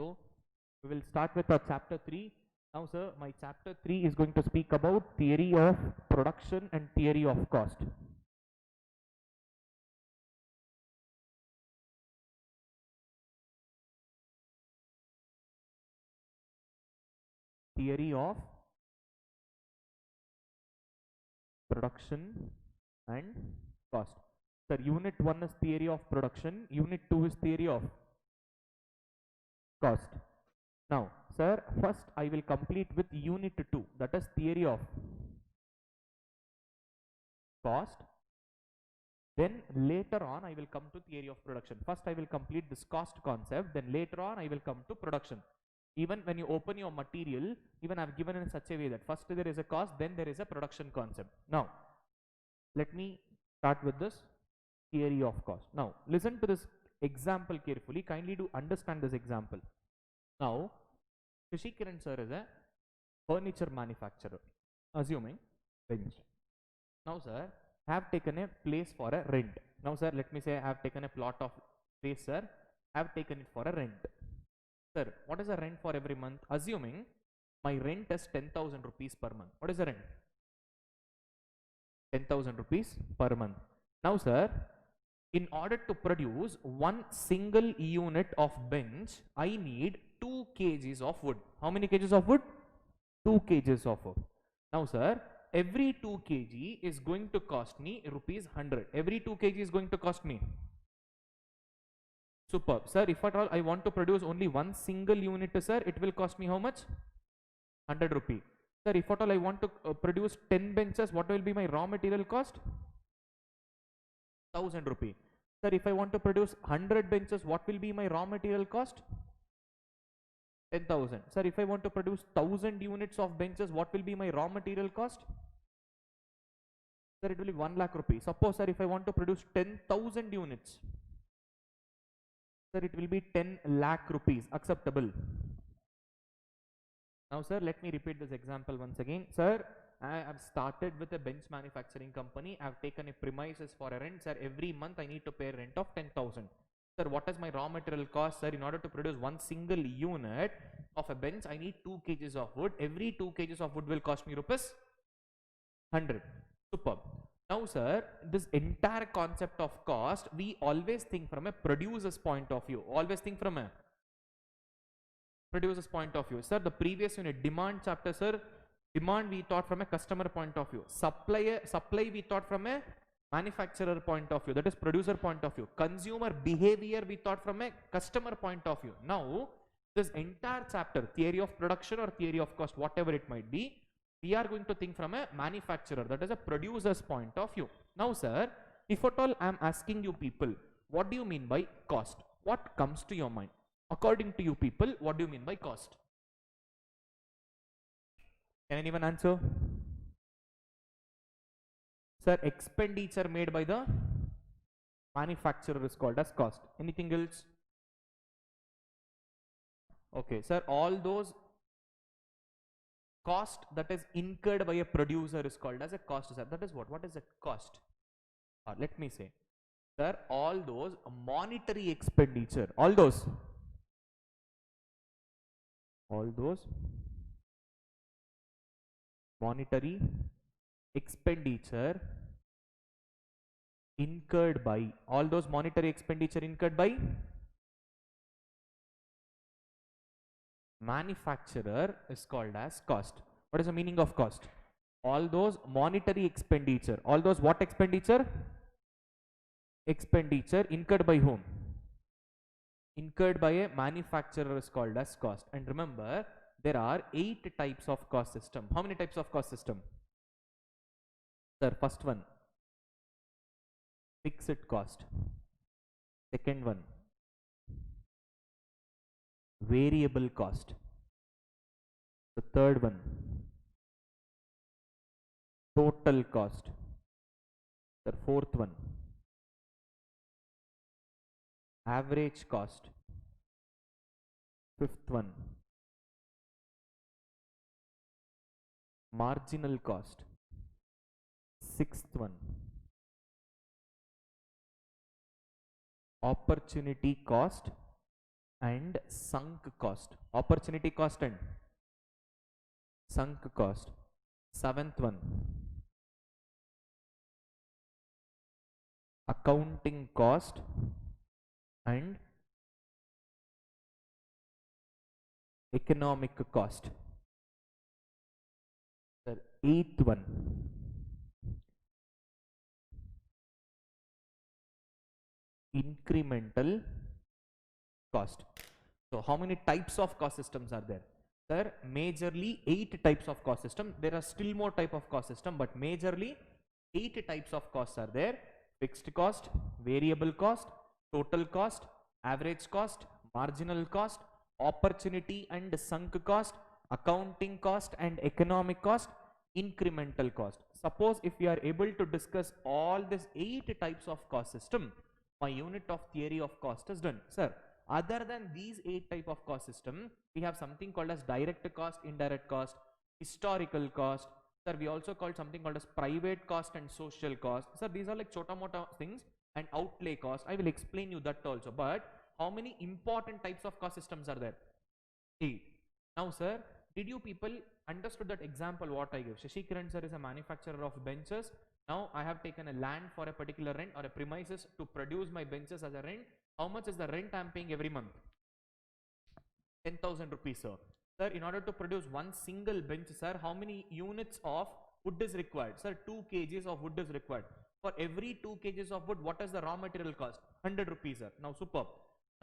So we will start with our chapter 3. Now sir, my chapter 3 is going to speak about theory of production and theory of cost. Theory of production and cost. Sir, unit 1 is theory of production, unit 2 is theory of cost. Now sir, first I will complete with unit 2, that is theory of cost. Then later on I will come to theory of production. First I will complete this cost concept, then later on I will come to production. Even when you open your material, even I have given in such a way that first there is a cost, then there is a production concept. Now let me start with this theory of cost. Now listen to this example carefully, kindly do understand this example. Now Shashi Kiran sir is a furniture manufacturer, assuming bench. Now sir, I have taken a place for a rent. Now sir, let me say I have taken a plot of place, sir. I have taken it for a rent. Sir, what is the rent for every month? Assuming my rent is 10,000 rupees per month. What is the rent? 10,000 rupees per month. Now sir, in order to produce one single unit of bench, I need 2 kgs of wood. How many kgs of wood? 2 kgs of wood. Now sir, every 2 kg is going to cost me rupees 100. Every 2 kg is going to cost me. Superb. Sir, if at all I want to produce only one single unit, sir, it will cost me how much? 100 rupee. Sir, if at all I want to produce 10 benches, what will be my raw material cost? 1000 rupee. Sir, if I want to produce 100 benches, what will be my raw material cost? 10,000. Sir, if I want to produce 1000 units of benches, what will be my raw material cost? Sir, it will be 1 lakh rupees. Suppose, sir, if I want to produce 10,000 units, sir, it will be 10 lakh rupees. Acceptable. Now sir, let me repeat this example once again. Sir, I have started with a bench manufacturing company. I have taken a premises for a rent. Sir, every month I need to pay rent of 10,000. Sir, what is my raw material cost? Sir, in order to produce one single unit of a bench, I need 2 kgs of wood. Every 2 kgs of wood will cost me rupees 100. Superb. Now sir, this entire concept of cost, we always think from a producer's point of view. Always think from a producer's point of view. Sir, the previous unit, demand chapter, sir, demand we thought from a customer point of view. Supply we thought from a manufacturer point of view, that is producer point of view. Consumer behavior we thought from a customer point of view. Now, this entire chapter, theory of production or theory of cost, whatever it might be, we are going to think from a manufacturer, that is a producer's point of view. Now sir, if at all I am asking you people, what do you mean by cost? What comes to your mind? According to you people, what do you mean by cost? Can anyone answer? Sir, expenditure made by the manufacturer is called as cost. Anything else? Okay, sir, all those cost that is incurred by a producer is called as a cost, sir. That is what? What is a cost? Let me say, sir, all those monetary expenditure, all those monetary expenditure incurred by, all those monetary expenditure incurred by manufacturer is called as cost. What is the meaning of cost? All those monetary expenditure, all those what expenditure? Expenditure incurred by whom? Incurred by a manufacturer is called as cost. And remember, there are 8 types of cost system. How many types of cost system? Sir, first one, fixed cost. Second one, variable cost. The third one, total cost. The fourth one, average cost. Fifth one, marginal cost. Sixth one, opportunity cost. and sunk cost. Opportunity cost and sunk cost. Seventh one, accounting cost and economic cost. The eighth one, incremental cost. So how many types of cost systems are there? Sir, majorly 8 types of cost system. There are still more type of cost system, but majorly 8 types of costs are there. Fixed cost, variable cost, total cost, average cost, marginal cost, opportunity and sunk cost, accounting cost and economic cost, incremental cost. Suppose if we are able to discuss all these 8 types of cost system, my unit of theory of cost is done. Sir, other than these 8 type of cost system, we have something called as direct cost, indirect cost, historical cost. Sir, we also call something called as private cost and social cost. Sir, these are like chota mota things, and outlay cost. I will explain you that also. But how many important types of cost systems are there? 8. Now, sir, did you people understood that example what I give? Shashi Kiran sir is a manufacturer of benches. Now I have taken a land for a particular rent or a premises to produce my benches as a rent. How much is the rent I am paying every month? 10,000 rupees, sir. Sir, in order to produce one single bench, sir, how many units of wood is required? Sir, 2 kgs of wood is required. For every 2 kgs of wood, what is the raw material cost? 100 rupees, sir. Now, superb.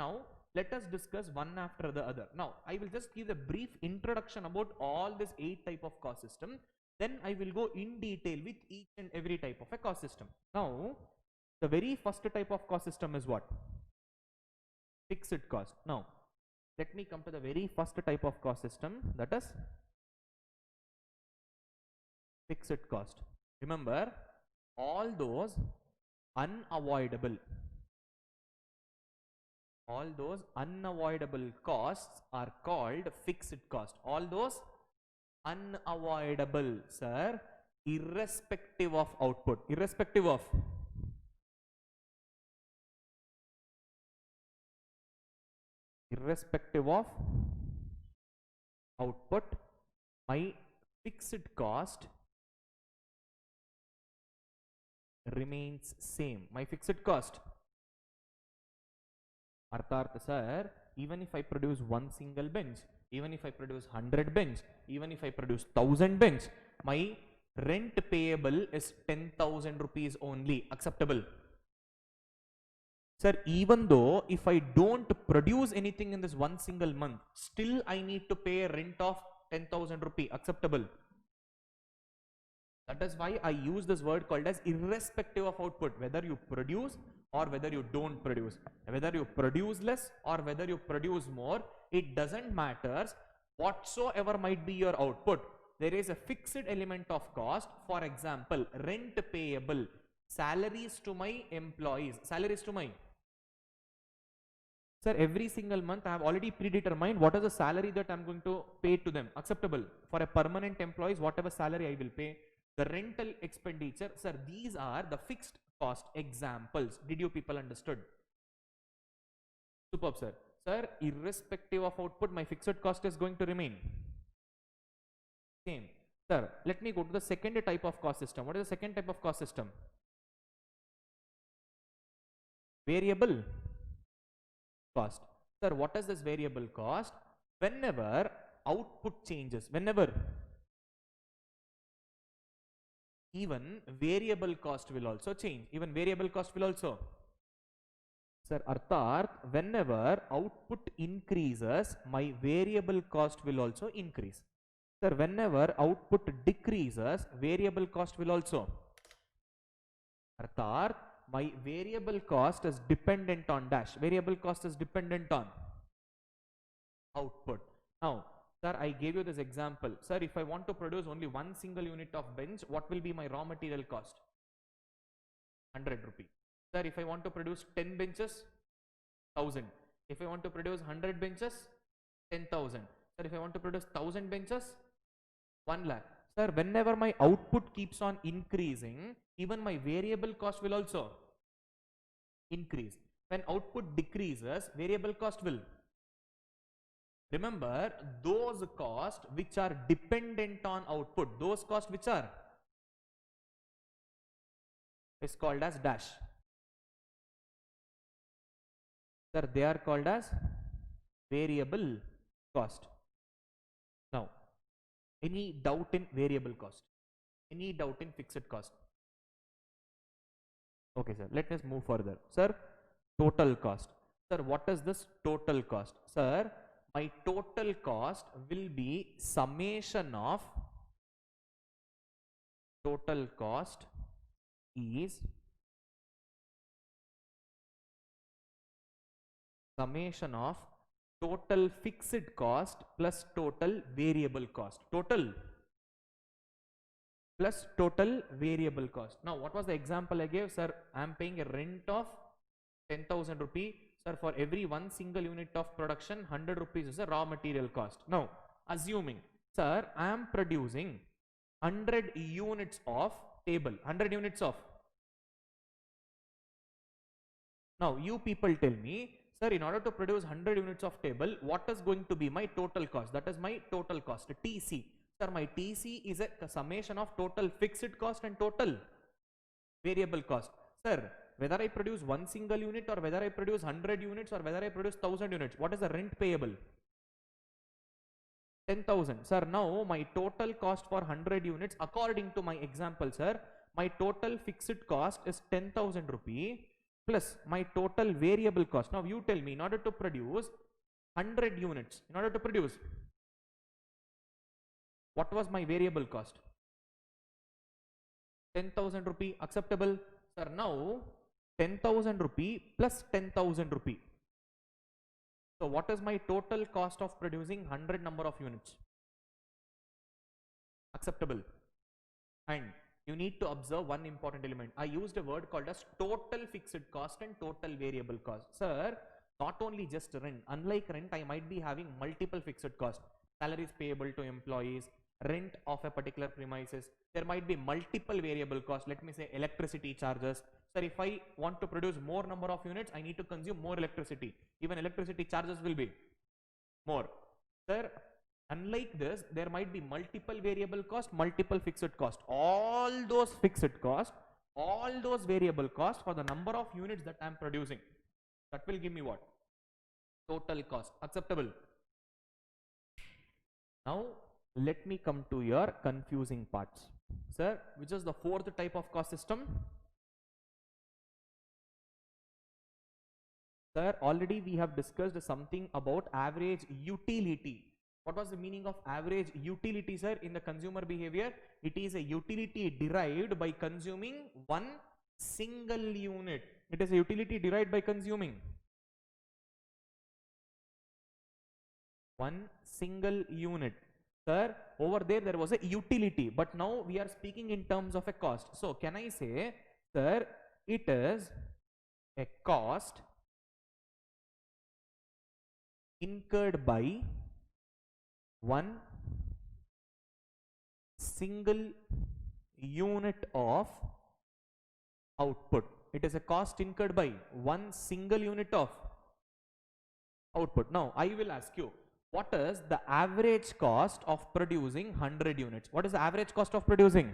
Now, let us discuss one after the other. Now, I will just give a brief introduction about all this 8 type of cost system. Then I will go in detail with each and every type of a cost system. Now, the very first type of cost system is what? Fixed cost. Now, let me come to the very first type of cost system, that is fixed cost. Remember, all those unavoidable costs are called fixed cost. All those unavoidable, sir, irrespective of output, irrespective of output, my fixed cost remains same. My fixed cost, Artharth sir, even if I produce one single bench, even if I produce 100 bench, even if I produce 1000 bench, my rent payable is 10,000 rupees only. Acceptable? Sir, even though if I don't produce anything in this one single month, still I need to pay a rent of 10,000 rupee. Acceptable? That is why I use this word called as irrespective of output, whether you produce or whether you don't produce, whether you produce less or whether you produce more, it doesn't matter. Whatsoever might be your output, there is a fixed element of cost. For example, rent payable, salaries to my employees, salaries to my, sir, every single month I have already predetermined what is the salary that I am going to pay to them. Acceptable? For a permanent employees, whatever salary I will pay. The rental expenditure, sir, these are the fixed cost examples. Did you people understood? Superb, sir. Sir, irrespective of output, my fixed cost is going to remain same. Sir, let me go to the second type of cost system. What is the second type of cost system? Variable cost. Sir, what is this variable cost? Whenever output changes, whenever, even variable cost will also change. Even variable cost will also. Sir, Artharth, whenever output increases, my variable cost will also increase. Sir, whenever output decreases, variable cost will also. Artharth, my variable cost is dependent on dash. Variable cost is dependent on output. Now, sir, I gave you this example. Sir, if I want to produce only one single unit of bench, what will be my raw material cost? 100 rupee. Sir, if I want to produce 10 benches, 1000. If I want to produce 100 benches, 10,000. Sir, if I want to produce 1000 benches, 1 lakh. Sir, whenever my output keeps on increasing, even my variable cost will also increase. When output decreases, variable cost will Remember, those costs which are dependent on output, those costs which are is called as dash. Sir, they are called as variable cost. Now, any doubt in variable cost? Any doubt in fixed cost? Okay, sir. Let us move further. Sir, total cost. Sir, what is this total cost? Sir, my total cost will be summation of total cost is summation of total fixed cost plus total variable cost. Total plus total variable cost. Now, what was the example I gave? Sir, I am paying a rent of 10,000 rupee. Sir, for every one single unit of production, 100 rupees is a raw material cost. Now, assuming, sir, I am producing 100 units of table, 100 units of. Now, you people tell me, sir, in order to produce 100 units of table, what is going to be my total cost? That is my total cost, TC. Sir, my TC is a summation of total fixed cost and total variable cost. Sir, whether I produce one single unit or whether I produce 100 units or whether I produce 1000 units, what is the rent payable? 10,000. Sir, now my total cost for 100 units, according to my example, sir, my total fixed cost is 10,000 rupee plus my total variable cost. Now you tell me, in order to produce 100 units, in order to produce, what was my variable cost? 10,000 rupee. Acceptable? Sir, now 10,000 rupee plus 10,000 rupee. So what is my total cost of producing 100 number of units? Acceptable? And you need to observe one important element. I used a word called as total fixed cost and total variable cost. Sir, not only just rent. Unlike rent, I might be having multiple fixed costs. Salaries payable to employees, rent of a particular premises. There might be multiple variable costs. Let me say electricity charges. Sir, if I want to produce more number of units, I need to consume more electricity. Even electricity charges will be more. Sir, unlike this, there might be multiple variable cost, multiple fixed cost. All those fixed cost, all those variable costs for the number of units that I am producing, that will give me what? Total cost. Acceptable? Now, let me come to your confusing parts. Sir, which is the fourth type of cost system? Sir, already we have discussed something about average utility. What was the meaning of average utility, sir, in the consumer behavior? It is a utility derived by consuming one single unit. It is a utility derived by consuming one single unit. Sir, over there was a utility, but now we are speaking in terms of a cost. So can I say, sir, it is a cost incurred by one single unit of output. It is a cost incurred by one single unit of output. Now I will ask you, what is the average cost of producing 100 units? What is the average cost of producing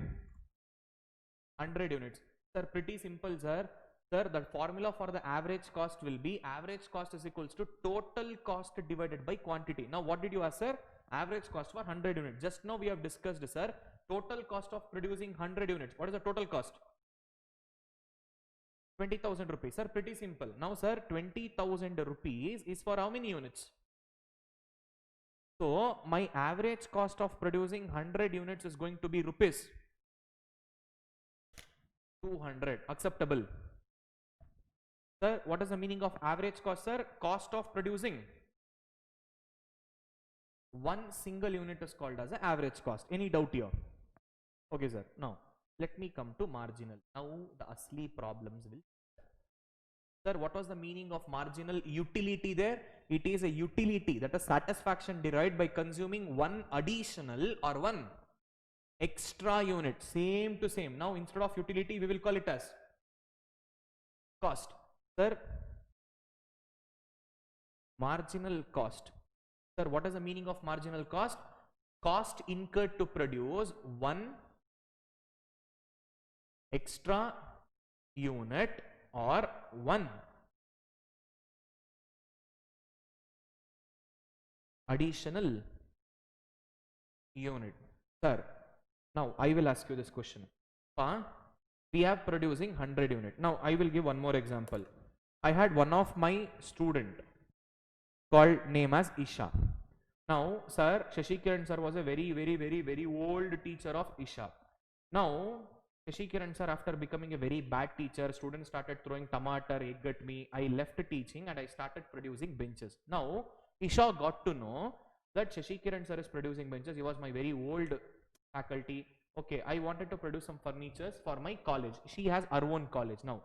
100 units? Sir, pretty simple, sir. Sir, the formula for the average cost will be average cost is equals to total cost divided by quantity. Now what did you ask, sir? Average cost for 100 units. Just now we have discussed, sir, total cost of producing 100 units. What is the total cost? 20,000 rupees. Sir, pretty simple. Now, sir, 20,000 rupees is for how many units? So, my average cost of producing 100 units is going to be rupees 200. Acceptable? Sir, what is the meaning of average cost, sir? Cost of producing one single unit is called as the average cost. Any doubt here? Okay, sir. Now, let me come to marginal. Now, the asli problems will. Sir, what was the meaning of marginal utility there? It is a utility, that is satisfaction derived by consuming one additional or one extra unit. Same to same. Now, instead of utility, we will call it as cost. Sir, marginal cost Sir, what is the meaning of marginal cost? Cost incurred to produce one extra unit or one additional unit. Sir, now I will ask you this question. We have producing 100 unit. Now I will give one more example. I had one of my student called name as Isha. Now, sir, Shashikiran sir was a very old teacher of Isha. Now, Shashikiran sir, after becoming a very bad teacher, students started throwing tomato, egg at me. I left teaching and I started producing benches. Now, Isha got to know that Shashikiran sir is producing benches. He was my very old faculty. Okay, I wanted to produce some furnitures for my college. She has her own college. Now,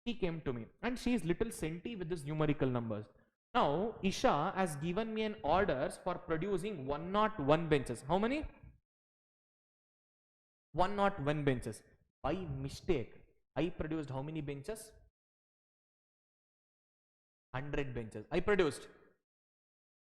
she came to me and she is little senti with this numerical numbers. Now, Isha has given me an orders for producing 101 benches. How many? 101 benches. By mistake, I produced how many benches? 100 benches. I produced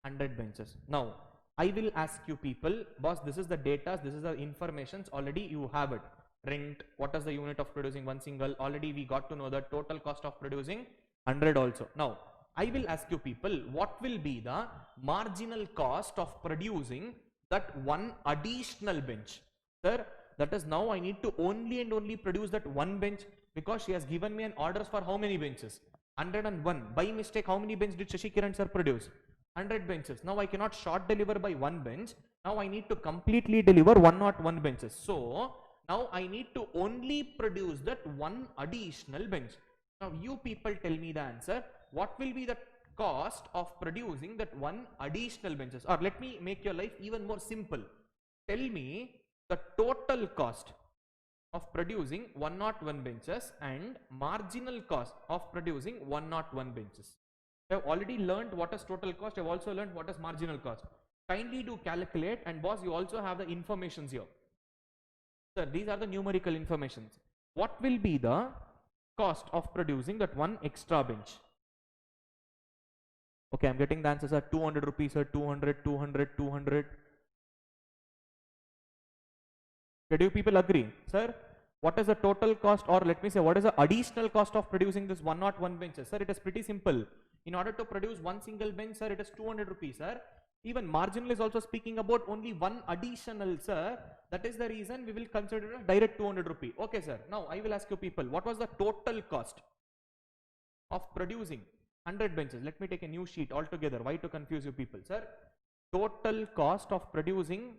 100 benches. Now, I will ask you people, boss, this is the data, this is the informations, already you have it. Rent, what is the unit of producing one single? Already we got to know the total cost of producing 100 also. Now, I will ask you people, what will be the marginal cost of producing that one additional bench? Sir, that is now I need to only and only produce that one bench because she has given me an orders for how many benches? 101. By mistake, how many benches did Shashikiran sir produce? 100 benches. Now I cannot short deliver by one bench. Now I need to completely deliver 101 benches. So now I need to only produce that one additional bench. Now you people tell me the answer. What will be the cost of producing that one additional benches? Or let me make your life even more simple. Tell me the total cost of producing 101 benches and marginal cost of producing 101 benches. I have already learned what is total cost. I have also learned what is marginal cost. Kindly do calculate, and boss, you also have the informations here. Sir, these are the numerical informations. What will be the cost of producing that one extra bench? Okay, I'm getting the answer, sir. 200 rupees, sir. 200, 200, 200. Did you people agree? Sir, what is the total cost, or let me say, what is the additional cost of producing this 101 benches? Sir, it is pretty simple. In order to produce one single bench, sir, it is 200 rupees, sir. Even marginal is also speaking about only one additional, sir. That is the reason we will consider a direct 200 rupee. Okay, sir. Now, I will ask you people, what was the total cost of producing 100 benches? Let me take a new sheet altogether. Why to confuse you people, sir? Total cost of producing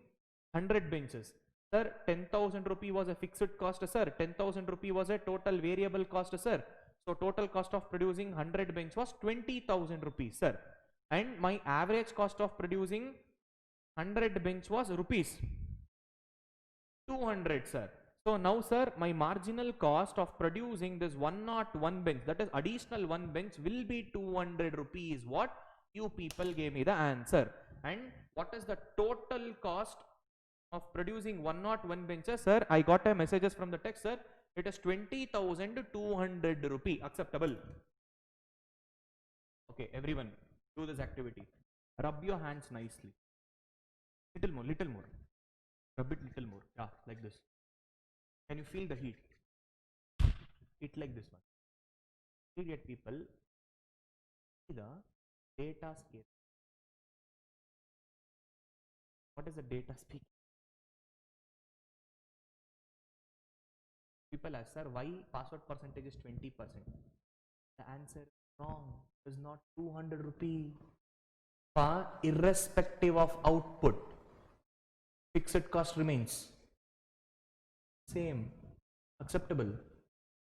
100 benches. Sir, 10,000 rupee was a fixed cost, sir. 10,000 rupee was a total variable cost, sir. So total cost of producing 100 bench was 20,000 rupees, sir. And my average cost of producing 100 bench was rupees 200, sir. So now, sir, my marginal cost of producing this 101 bench, that is additional one bench, will be 200 rupees. What? You people gave me the answer. And what is the total cost of producing 101 benches? Sir, I got a messages from the text, sir. It is 20,200 rupee. Acceptable? Okay, everyone, do this activity. Rub your hands nicely. Little more, little more. Rub it little more. Yeah, like this. Can you feel the heat? Heat like this one. You get people. See the data scale. What is the data speak? People ask, sir, why password percentage is 20%? The answer is wrong. It is not 200 rupee. Irrespective of output, fixed cost remains same. Acceptable?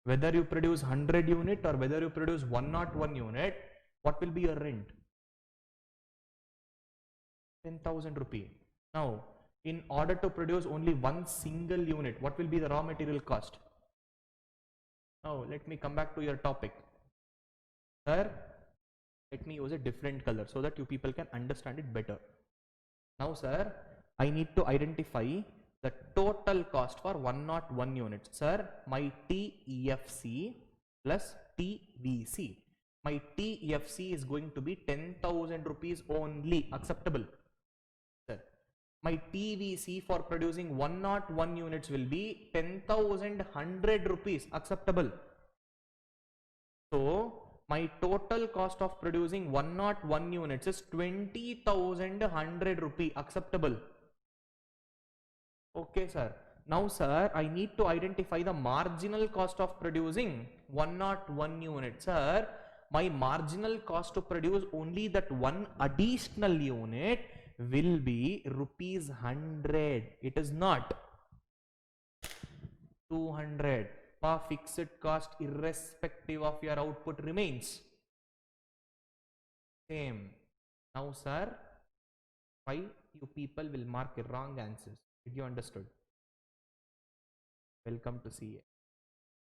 Whether you produce 100 unit or whether you produce 101 unit, what will be your rent? 10,000 rupee. Now, in order to produce only one single unit, what will be the raw material cost? Now, let me come back to your topic. Sir, let me use a different color so that you people can understand it better. Now, sir, I need to identify the total cost for 101 units. Sir, my TEFC plus TVC. My TFC is going to be 10,000 rupees only. Acceptable? my TVC for producing 101 units will be 10,100 rupees. Acceptable. So my total cost of producing 101 units is 20,100 rupee. Acceptable. Okay, sir. Now, sir, I need to identify the marginal cost of producing 101 units. Sir, my marginal cost to produce only that one additional unit will be rupees 100. It is not 200. Per fixed cost irrespective of your output remains same. Now, sir, why you people will mark wrong answers? Did you understood? Welcome to CA.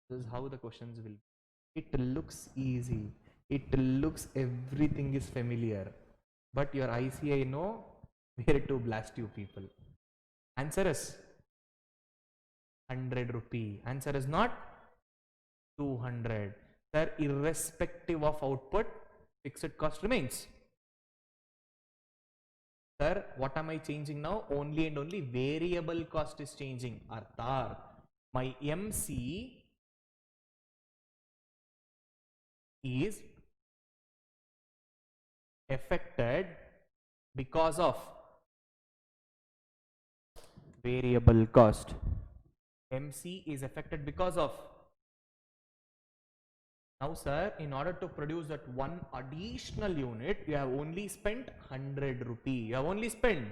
This is how the questions will be. It looks easy. It looks everything is familiar. But your ICI know where to blast you people. Answer is 100 rupee. Answer is not 200. Sir, irrespective of output, fixed cost remains. Sir, what am I changing now? Only and only variable cost is changing. Arthar, my MC is affected because of variable cost. MC is affected because of. Now, sir, in order to produce that one additional unit, you have only spent 100 rupee. You have only spent.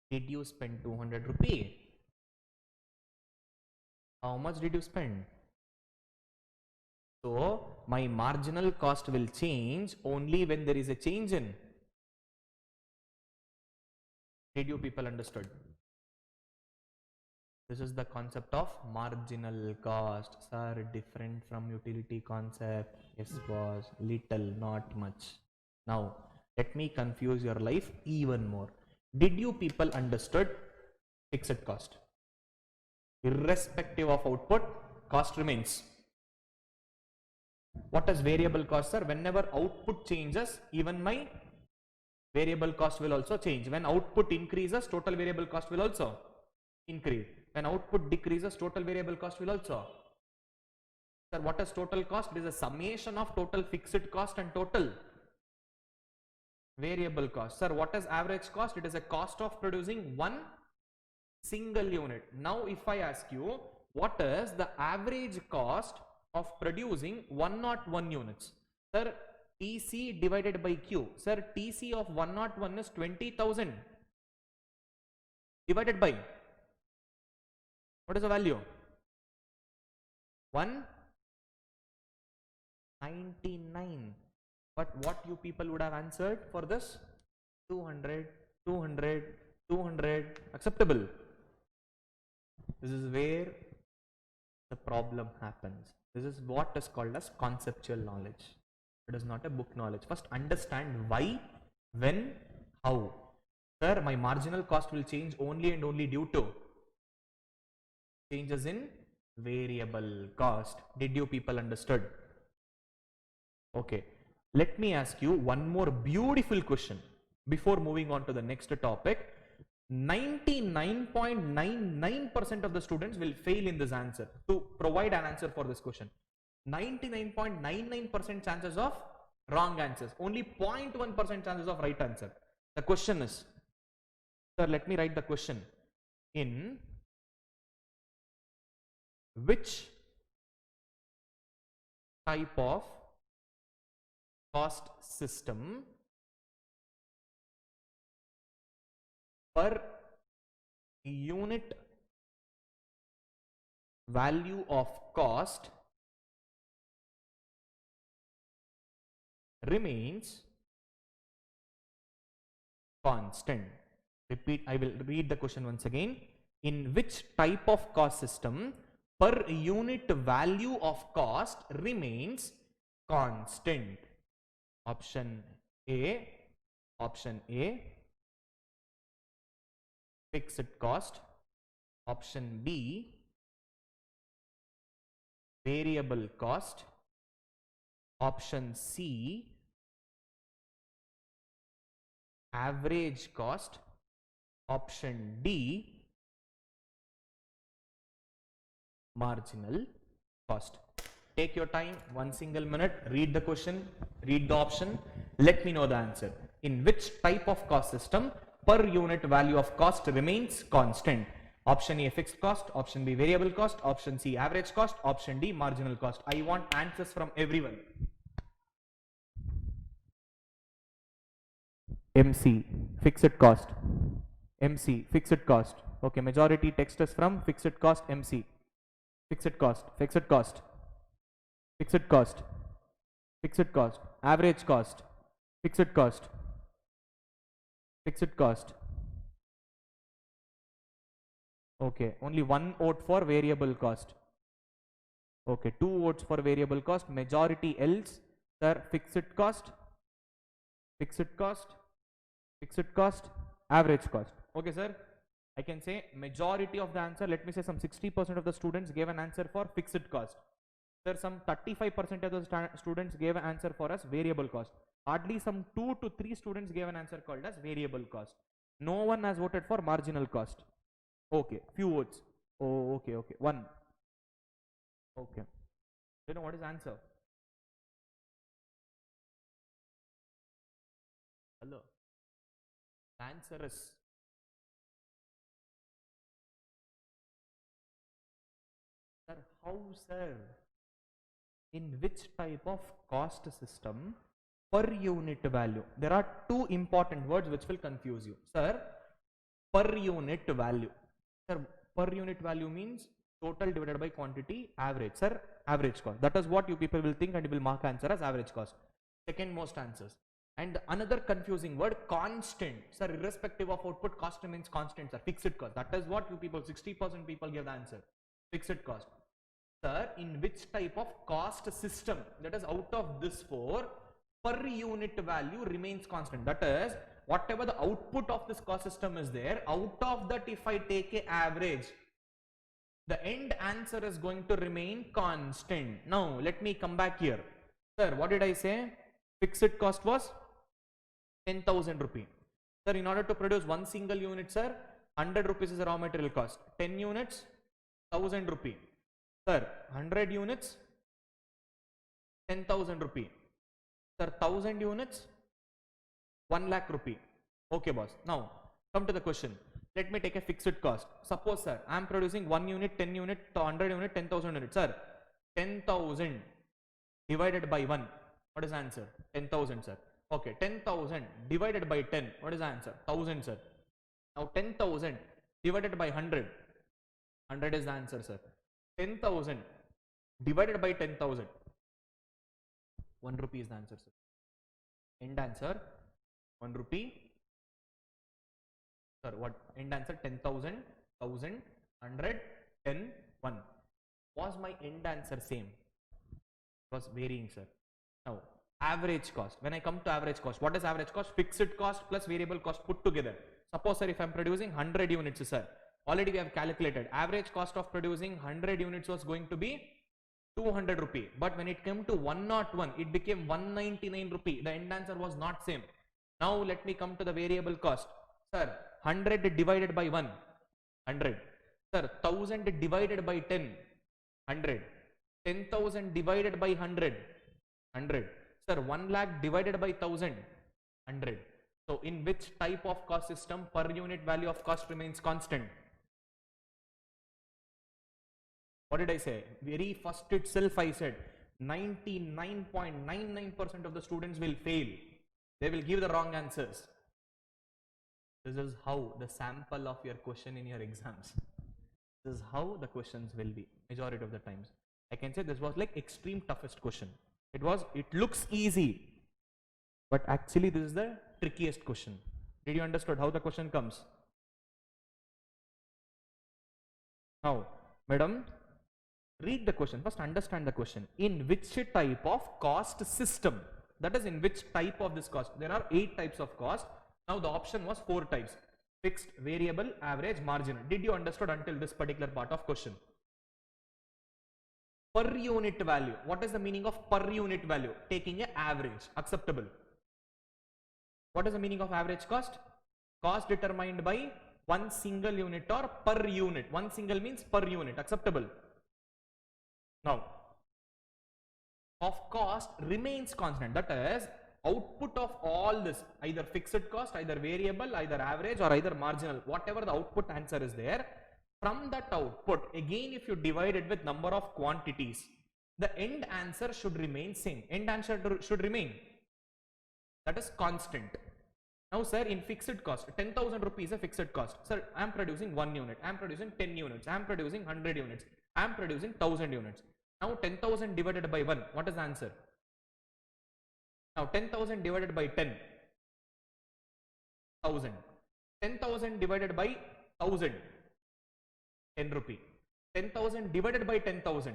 Did you spend 200 rupee? How much did you spend? So, my marginal cost will change only when there is a change in. Did you people understood? This is the concept of marginal cost. Sir, different from utility concept. Yes, boss. Little, not much. Now, let me confuse your life even more. Did you people understood fixed cost? Irrespective of output, cost remains. What is variable cost, sir? Whenever output changes, even my variable cost will also change. When output increases, total variable cost will also increase. When output decreases, total variable cost will also. Sir, what is total cost? It is a summation of total fixed cost and total variable cost. Sir, what is average cost? It is a cost of producing one single unit. Now, if I ask you, what is the average cost of producing 101 units? Sir, TC divided by Q. Sir, TC of 101 is 20,000 divided by. What is the value? 199. But what you people would have answered for this? 200, 200, 200. Acceptable. This is where the problem happens. This is what is called as conceptual knowledge. It is not a book knowledge. First understand why, when, how. Sir, my marginal cost will change only and only due to changes in variable cost. Did you people understood? Okay. Let me ask you one more beautiful question before moving on to the next topic. 99.99% of the students will fail in this answer to provide an answer for this question. 99.99% chances of wrong answers. Only 0.1% chances of right answer. The question is, sir, let me write the question. In which type of cost system per unit value of cost remains constant? Repeat, I will read the question once again. In which type of cost system per unit value of cost remains constant? Option A, fixed cost. Option B, variable cost. Option C, average cost. Option D, marginal cost. Take your time, 1 single minute, read the question, read the option, let me know the answer. In which type of cost system per unit value of cost remains constant? Option A, fixed cost. Option B, variable cost. Option C, average cost. Option D, marginal cost. I want answers from everyone. MC, fixed cost. MC, fixed cost. Okay, majority text is from fixed cost. MC, fixed cost, fixed cost, fixed cost, fixed cost, average cost, fixed cost, fixed cost. Okay, only one vote for variable cost. Okay, 2 votes for variable cost. Majority else, sir, fixed cost, fixed cost, fixed cost, average cost. Okay, sir. I can say majority of the answer, let me say some 60% of the students gave an answer for fixed cost. Sir, some 35% of the students gave an answer for us variable cost. Hardly some 2 to 3 students gave an answer called as variable cost. No one has voted for marginal cost. Okay, few votes. Oh, okay, okay. 1. Okay. You know what is the answer? Hello. The answer is sir, how, sir? In which type of cost system per unit value? There are 2 important words which will confuse you. Sir, per unit value. Sir, per unit value means total divided by quantity, average. Sir, average cost. That is what you people will think and you will mark answer as average cost. Second most answers. And another confusing word, constant. Sir, irrespective of output, cost remains constant, sir. Fixed cost. That is what you people, 60% people give the answer. Fixed cost. Sir, in which type of cost system? That is, out of this 4, per unit value remains constant. That is, whatever the output of this cost system is there, out of that if I take a average, the end answer is going to remain constant. Now, let me come back here. Sir, what did I say? Fixed cost was 10,000 rupee. Sir, in order to produce one single unit, sir, 100 rupees is the raw material cost. 10 units, 1000 rupee. Sir, 100 units, 10,000 rupee. Sir, 1000 units, 1 lakh rupee. Okay, boss. Now, come to the question. Let me take a fixed cost. Suppose, sir, I am producing 1 unit, 10 unit, 100 unit, 10,000 units. Sir, 10,000 divided by 1. What is the answer? 10,000, sir. Okay, 10,000 divided by 10. What is the answer? 1000, sir. Now, 10,000 divided by 100. 100 is the answer, sir. 10,000 divided by 10,000. 1 rupee is the answer, sir. End answer 1 rupee. Sir, what? End answer 10,000, 1,000, 100, 10, 1. Was my end answer same? It was varying, sir. Now, average cost. When I come to average cost, what is average cost? Fixed cost plus variable cost put together. Suppose, sir, if I am producing 100 units, sir, already we have calculated average cost of producing 100 units was going to be 200 rupee. But when it came to 101, it became 199 rupee. The end answer was not same. Now, let me come to the variable cost. Sir, 100 divided by 1, 100. Sir, 1000 divided by 10, 100. 10,000 divided by 100, 100. Sir, 1 lakh divided by 1000, 100. So, in which type of cost system per unit value of cost remains constant? What did I say? Very first itself I said 99.99% of the students will fail. They will give the wrong answers. This is how the sample of your question in your exams. This is how the questions will be majority of the times. I can say this was like extreme toughest question. It looks easy, but actually this is the trickiest question. Did you understand how the question comes? Now, madam, read the question. First understand the question. In which type of cost system? That is, in which type of this cost? There are 8 types of cost. Now the option was 4 types. Fixed, variable, average, marginal. Did you understood until this particular part of question? Per unit value. What is the meaning of per unit value? Taking an average. Acceptable. What is the meaning of average cost? Cost determined by one single unit or per unit. One single means per unit. Acceptable? Now, of cost remains constant. That is, output of all this, either fixed cost, either variable, either average, or either marginal, whatever the output answer is there, from that output, again, if you divide it with number of quantities, the end answer should remain same. End answer should remain. That is constant. Now, sir, in fixed cost, 10,000 rupees a fixed cost. Sir, I am producing 1 unit, I am producing 10 units, I am producing 100 units, I am producing 1000 units. Now, 10,000 divided by 1, what is the answer? Now, 10,000 divided by 10, 1000. 10,000 divided by 1000, 10 rupee. 10,000 divided by 10,000,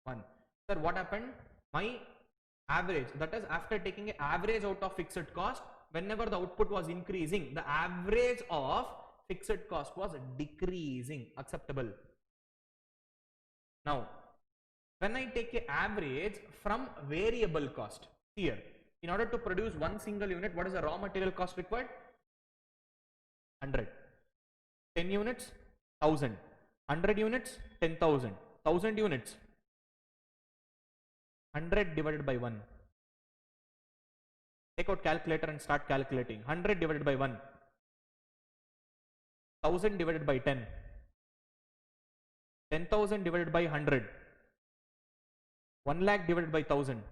1. Sir, what happened? My average, that is after taking an average out of fixed cost, whenever the output was increasing, the average of fixed cost was decreasing. Acceptable? Now, when I take an average from variable cost, here, in order to produce one single unit, what is the raw material cost required? 100. 10 units, 1000. 100 units, 10,000. 1000 units, 100 divided by 1. Take out calculator and start calculating. 100 divided by 1. 1000 divided by 10. 10,000 divided by 100. 1 lakh divided by 1000.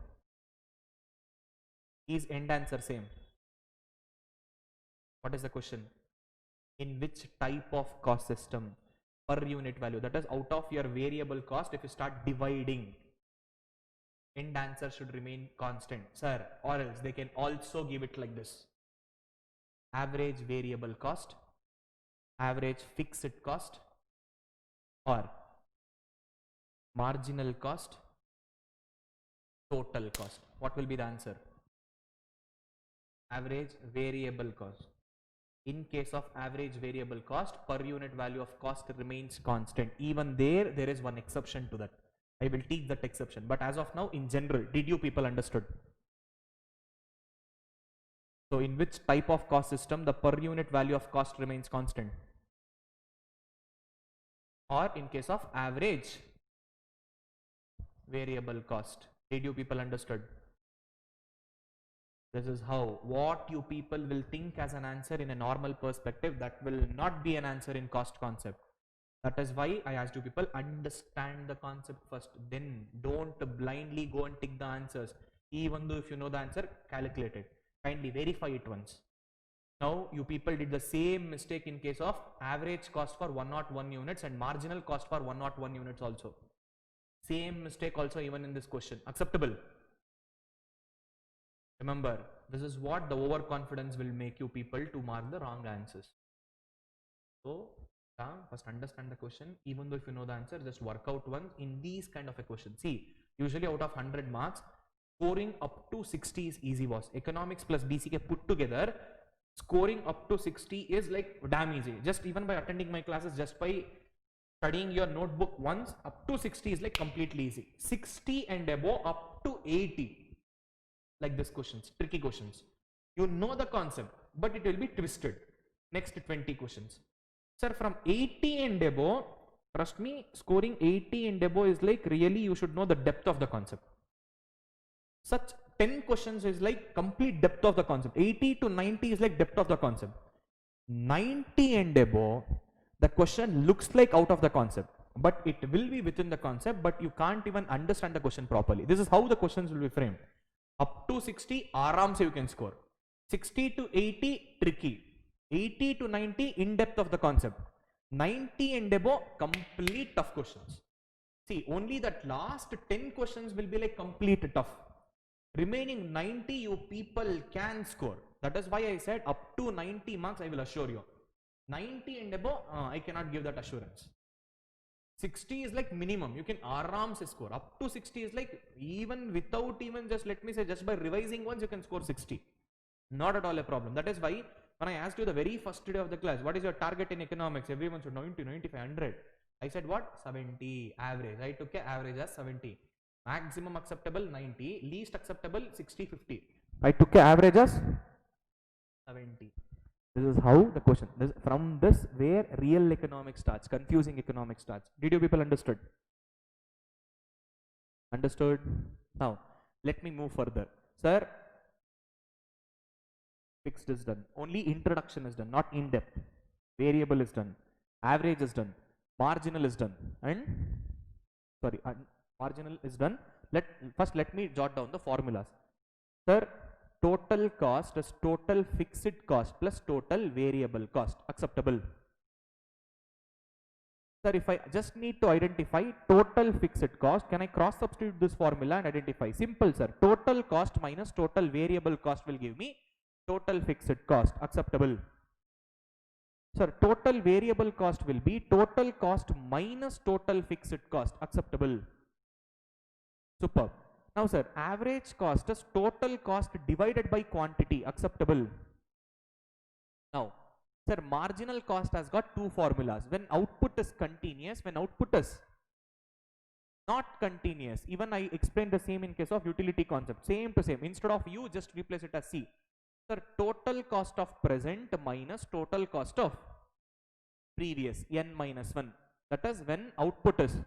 Is end answer same? What is the question? In which type of cost system? Per unit value. That is, out of your variable cost, if you start dividing, end answer should remain constant, sir, or else they can also give it like this: average variable cost, average fixed cost, or marginal cost, total cost. What will be the answer? Average variable cost. In case of average variable cost, per unit value of cost remains constant. Even there is one exception to that. I will teach that exception, but as of now, in general, did you people understood? So in which type of cost system the per unit value of cost remains constant? Or in case of average variable cost, did you people understood? This is how, what you people will think as an answer in a normal perspective, that will not be an answer in cost concept. That is why I asked you people, understand the concept first, then don't blindly go and tick the answers. Even though if you know the answer, calculate it. Kindly verify it once. Now you people did the same mistake in case of average cost for 101 units and marginal cost for 101 units also. Same mistake also even in this question. Acceptable? Remember, this is what the overconfidence will make you people to mark the wrong answers. So first understand the question. Even though if you know the answer, just work out once in these kind of a question. See, usually out of 100 marks, scoring up to 60 is easy, boss. Economics plus BCK put together, scoring up to 60 is like damn easy. Just even by attending my classes, just by studying your notebook once, up to 60 is like completely easy. 60 and above up to 80. Like this questions, tricky questions. You know the concept, but it will be twisted. Next 20 questions. Sir, from 80 and above, trust me, scoring 80 and above is like really you should know the depth of the concept. Such 10 questions is like complete depth of the concept. 80 to 90 is like depth of the concept. 90 and above, the question looks like out of the concept, but it will be within the concept, but you can't even understand the question properly. This is how the questions will be framed. Up to 60, aram se you can score. 60 to 80, tricky. 80 to 90, in depth of the concept. 90 and above, complete tough questions. See, only that last 10 questions will be like complete tough. Remaining 90, you people can score. That is why I said up to 90 marks, I will assure you. 90 and above, I cannot give that assurance. 60 is like minimum, you can aram se score. Up to 60 is like even without even just, let me say, just by revising once you can score 60. Not at all a problem. That is why when I asked you the very first day of the class, what is your target in economics? Everyone said 90, 95, 100. I said what? 70 average. I took a average as 70. Maximum acceptable 90, least acceptable 60, 50. I took a average as 70. This is how the question. From this where real economics starts, confusing economics starts. Did you people understood? Understood? Now, let me move further. Sir, fixed is done. Only introduction is done, not in depth. Variable is done. Average is done. Marginal is done. And sorry, marginal is done. First let me jot down the formulas. Sir, total cost is total fixed cost plus total variable cost. Acceptable. Sir, if I just need to identify total fixed cost, can I cross substitute this formula and identify? Simple, sir. Total cost minus total variable cost will give me total fixed cost. Acceptable. Sir, total variable cost will be total cost minus total fixed cost. Acceptable. Superb. Now, sir, average cost is total cost divided by quantity. Acceptable. Now, sir, marginal cost has got two formulas. When output is continuous, when output is not continuous. Even I explained the same in case of utility concept. Same to same. Instead of U, just replace it as C. Sir, total cost of present minus total cost of previous, N minus 1. That is when output is.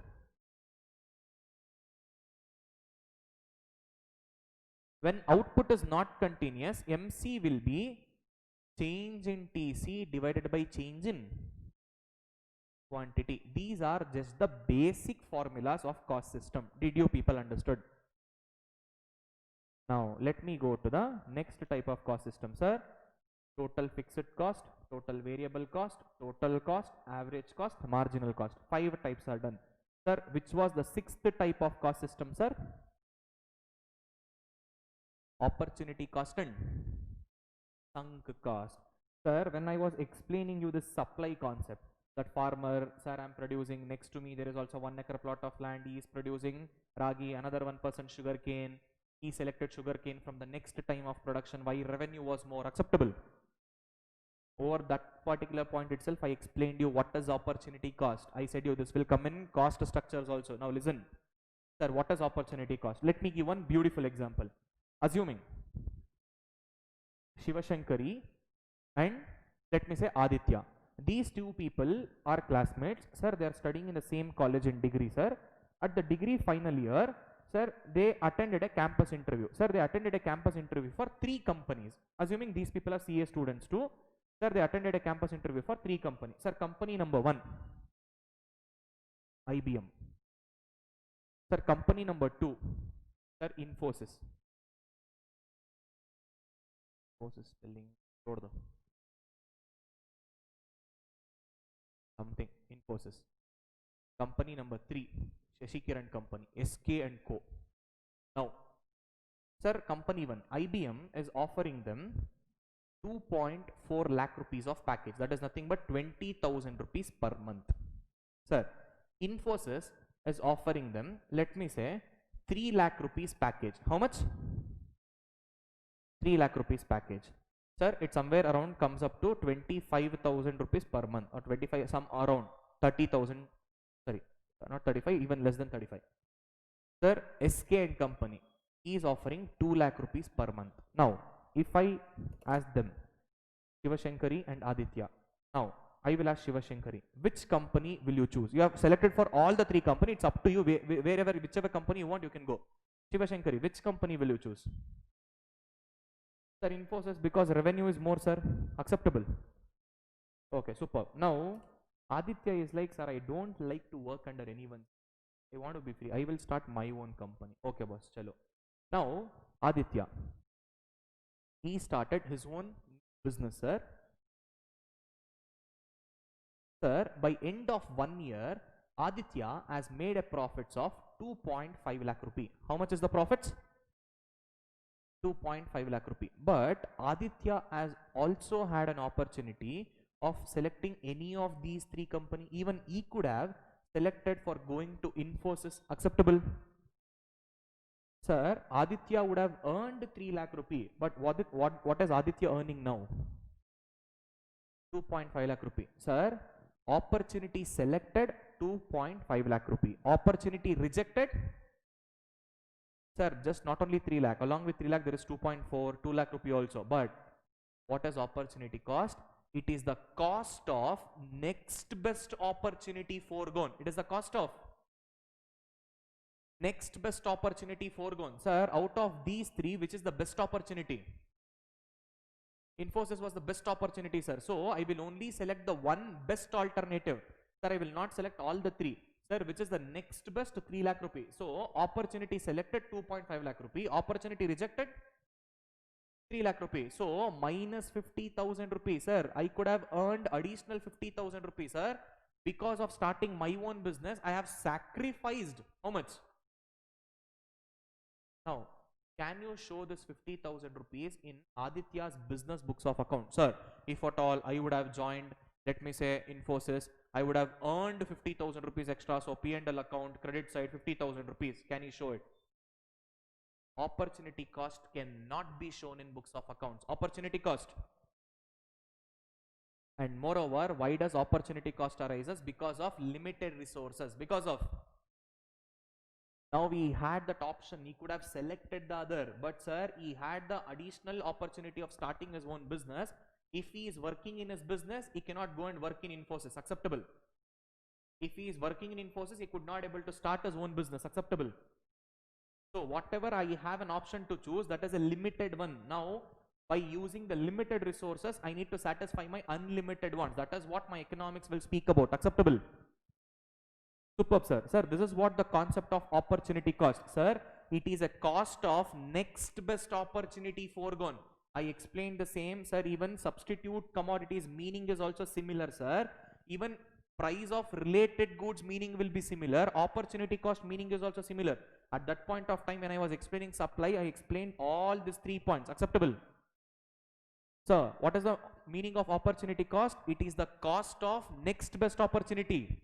When output is not continuous, MC will be change in TC divided by change in quantity. These are just the basic formulas of cost system. Did you people understood? Now let me go to the next type of cost system, sir. Total fixed cost, total variable cost, total cost, average cost, marginal cost. 5 types are done. Sir, which was the 6th type of cost system, sir? Opportunity cost and sunk cost. Sir, when I was explaining you this supply concept, that farmer, sir, I'm producing, next to me there is also 1 acre plot of land, he is producing ragi, another 1% sugar cane, he selected sugar cane from the next time of production, why revenue was more acceptable. Over that particular point itself, I explained you what is opportunity cost. I said you this will come in cost structures also. Now listen, sir, what is opportunity cost? Let me give one beautiful example. Assuming Shivashankari and let me say Aditya. These two people are classmates. Sir, they are studying in the same college in degree, sir. At the degree final year, sir, they attended a campus interview. Sir, they attended a campus interview for 3 companies. Assuming these people are CA students too. Sir, they attended a campus interview for 3 companies. Sir, company number 1, IBM. Sir, company number 2, sir, Infosys. Infosys spelling, something, Infosys. Company number 3, Shashikiran Company, SK and Co. Now, sir, company 1, IBM is offering them 2.4 lakh rupees of package. That is nothing but 20,000 rupees per month. Sir, Infosys is offering them, let me say, 3 lakh rupees package. How much? 3 lakh rupees package. Sir, it somewhere around comes up to 25,000 rupees per month, or 25, some around 30,000. Sorry, not 35, even less than 35. Sir, SK and Company is offering 2 lakh rupees per month. Now, if I ask them, Shivashankari and Aditya, now I will ask Shivashankari, which company will you choose? You have selected for all the 3 companies, it's up to you, wherever, whichever company you want, you can go. Shivashankari, which company will you choose? Sir, Infosys, because revenue is more, sir. Acceptable. Okay, super. Now, Aditya is like, sir, I don't like to work under anyone. I want to be free. I will start my own company. Okay, boss. Chalo. Now, Aditya, he started his own business, sir. Sir, by end of 1 year, Aditya has made a profits of 2.5 lakh rupee. How much is the profits? 2.5 lakh rupee. But Aditya has also had an opportunity of selecting any of these 3 companies. Even he could have selected for going to Infosys. Acceptable? Sir, Aditya would have earned 3 lakh rupee. But what is Aditya earning now? 2.5 lakh rupee. Sir, opportunity selected 2.5 lakh rupee. Opportunity rejected Sir, just not only 3 lakh, along with 3 lakh there is 2.4, 2 lakh rupee also. But what is opportunity cost? It is the cost of next best opportunity foregone. It is the cost of next best opportunity foregone. Sir, out of these three, which is the best opportunity? Infosys was the best opportunity, sir. So I will only select the one best alternative. Sir, I will not select all the three. Sir, which is the next best? 3 lakh rupee. So opportunity selected 2.5 lakh rupee. Opportunity rejected 3 lakh rupee. So minus 50,000 rupees, sir. I could have earned additional 50,000 rupees, sir. Because of starting my own business, I have sacrificed how much? Now, can you show this 50,000 rupees in Aditya's business books of account? Sir, if at all I would have joined, let me say Infosys, I would have earned 50,000 rupees extra. So P&L account, credit side, 50,000 rupees. Can you show it? Opportunity cost cannot be shown in books of accounts. Opportunity cost. And moreover, why does opportunity cost arises? Because of limited resources. Because of, now we had that option, he could have selected the other, but sir, he had the additional opportunity of starting his own business. If he is working in his business, he cannot go and work in Infosys. Acceptable. If he is working in Infosys, he could not able to start his own business. Acceptable. So whatever I have an option to choose, that is a limited one. Now, by using the limited resources, I need to satisfy my unlimited ones. That is what my economics will speak about. Acceptable. Superb, sir. Sir, this is what the concept of opportunity cost. Sir, it is a cost of next best opportunity foregone. I explained the same, sir. Even substitute commodities meaning is also similar, sir. Even price of related goods meaning will be similar. Opportunity cost meaning is also similar. At that point of time when I was explaining supply, I explained all these 3 points. Acceptable. Sir, what is the meaning of opportunity cost? It is the cost of next best opportunity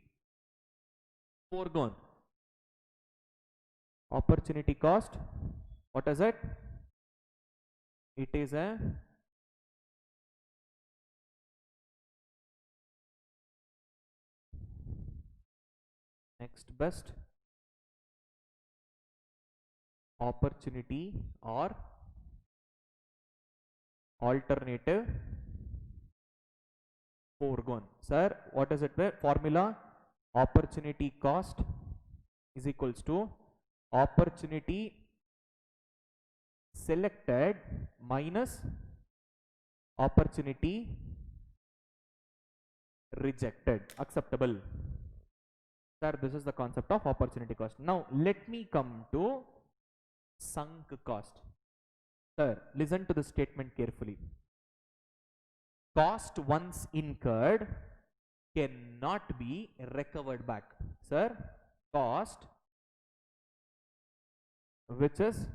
foregone. Opportunity cost, what is it? It is a next best opportunity or alternative foregone. Sir, what is it? Formula, opportunity cost is equals to opportunity selected minus opportunity rejected. Acceptable. Sir, this is the concept of opportunity cost. Now, let me come to sunk cost. Sir, listen to the statement carefully. Cost once incurred cannot be recovered back. Sir, cost which is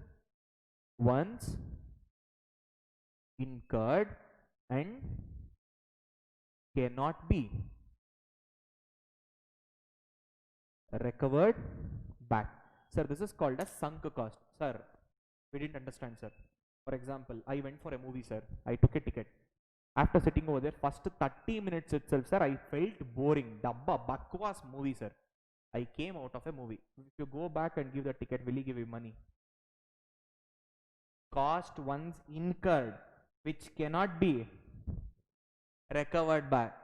once incurred and cannot be recovered back. Sir, this is called as sunk cost. Sir, we didn't understand, sir. For example, I went for a movie, sir. I took a ticket. After sitting over there, first 30 minutes itself, sir, I felt boring. Dabba, bakwas movie, sir. I came out of a movie. If you go back and give the ticket, will he give you money? Cost once incurred, which cannot be recovered back.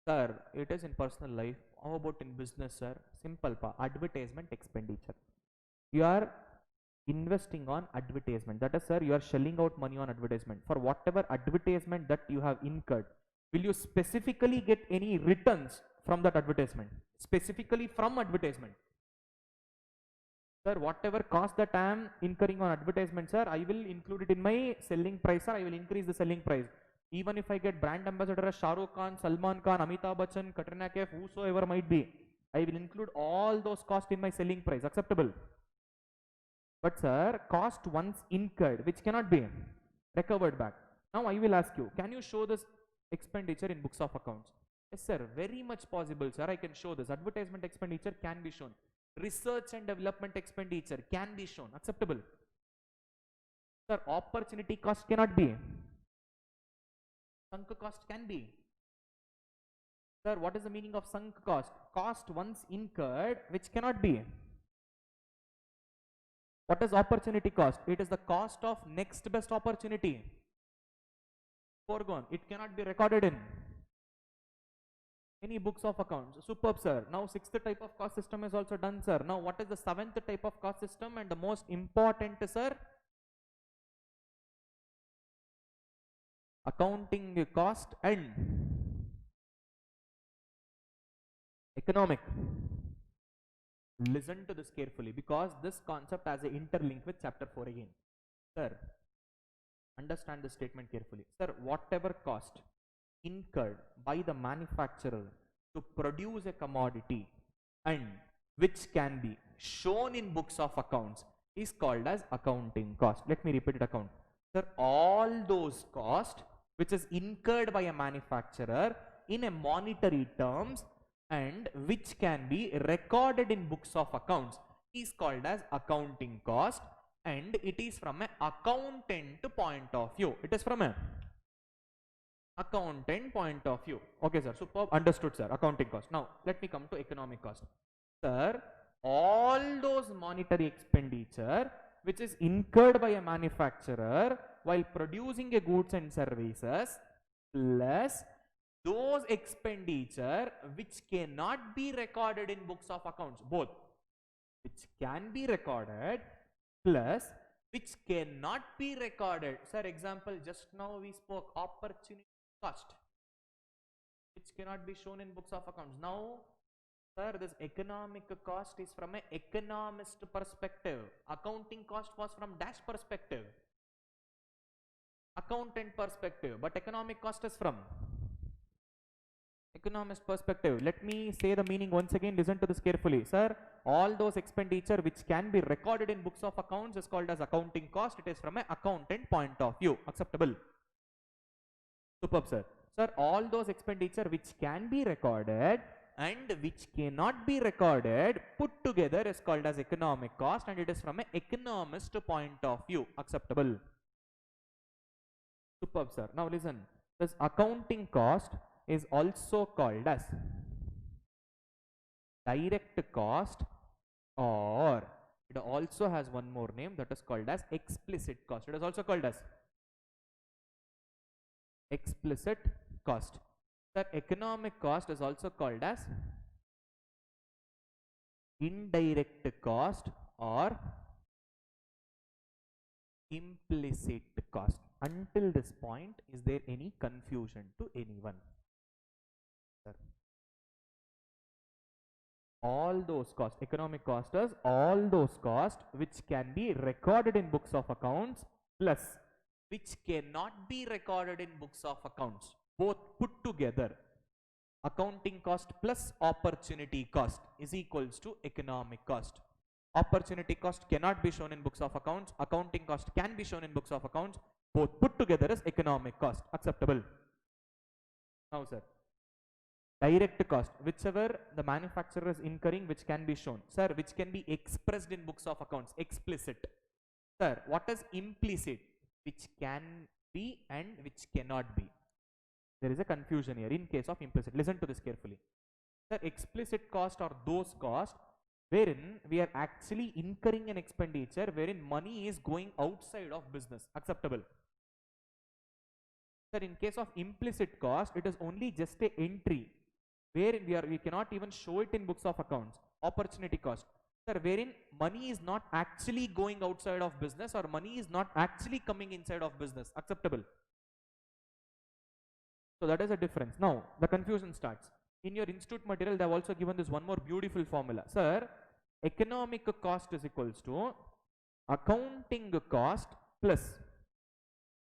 Sir, it is in personal life. How about in business, sir? Simple pa. Advertisement expenditure. You are investing on advertisement. That is, sir, you are shelling out money on advertisement. For whatever advertisement that you have incurred, will you specifically get any returns from that advertisement? Specifically from advertisement. Sir, whatever cost that I am incurring on advertisement, sir, I will include it in my selling price, sir. I will increase the selling price. Even if I get brand ambassador as Shah Rukh Khan, Salman Khan, Amitabh Bachchan, Katrina Kaif, whosoever might be, I will include all those costs in my selling price. Acceptable. But sir, cost once incurred, which cannot be recovered back. Now I will ask you, can you show this expenditure in books of accounts? Yes, sir, very much possible, sir. I can show this. Advertisement expenditure can be shown. Research and development expenditure can be shown. Acceptable. Sir, opportunity cost cannot be. Sunk cost can be. Sir, what is the meaning of sunk cost? Cost once incurred, which cannot be What is opportunity cost? It is the cost of next best opportunity. Foregone. It cannot be recorded in any books of accounts. Superb, sir. Now sixth type of cost system is also done, sir. Now what is the seventh type of cost system and the most important, sir? Accounting cost and economic. Listen to this carefully because this concept has an interlink with chapter 4 again. Sir, understand this statement carefully. Sir, whatever cost incurred by the manufacturer to produce a commodity and which can be shown in books of accounts is called as accounting cost. Let me repeat it, account. Sir, all those costs which is incurred by a manufacturer in a monetary terms and which can be recorded in books of accounts is called as accounting cost, and it is from an accountant point of view. It is from a accountant point of view. Okay, sir. Superb. Understood, sir. Accounting cost. Now, let me come to economic cost. Sir, all those monetary expenditure which is incurred by a manufacturer while producing a goods and services plus those expenditure which cannot be recorded in books of accounts, both which can be recorded plus which cannot be recorded. Sir, example, just now we spoke opportunity cost which cannot be shown in books of accounts. Now, sir, this economic cost is from an economist perspective. Accounting cost was from dash perspective, accountant perspective, but economic cost is from economist perspective. Let me say the meaning once again. Listen to this carefully. Sir, all those expenditure which can be recorded in books of accounts is called as accounting cost. It is from an accountant point of view. Acceptable? Superb, sir. Sir, all those expenditure which can be recorded and which cannot be recorded put together is called as economic cost, and it is from an economist point of view. Acceptable? Superb, sir. Now listen. This accounting cost is also called as direct cost, or it also has one more name, that is called as explicit cost. It is also called as explicit cost. Sir, economic cost is also called as indirect cost or implicit cost. Until this point, is there any confusion to anyone? Sir, all those costs, economic cost is all those costs which can be recorded in books of accounts plus which cannot be recorded in books of accounts, both put together. Accounting cost plus opportunity cost is equals to economic cost. Opportunity cost cannot be shown in books of accounts. Accounting cost can be shown in books of accounts. Both put together is economic cost. Acceptable? Now, sir, direct cost, whichever the manufacturer is incurring, which can be shown. Sir, which can be expressed in books of accounts. Explicit. Sir, what is implicit? Which can be and which cannot be. There is a confusion here in case of implicit. Listen to this carefully. Sir, explicit cost are those costs wherein we are actually incurring an expenditure wherein money is going outside of business. Acceptable? Sir, in case of implicit cost, it is only just a entry wherein we cannot even show it in books of accounts. Opportunity cost. Sir, wherein money is not actually going outside of business or money is not actually coming inside of business. Acceptable? So that is a difference. Now, the confusion starts. In your institute material, they have also given this one more beautiful formula. Sir, economic cost is equals to accounting cost plus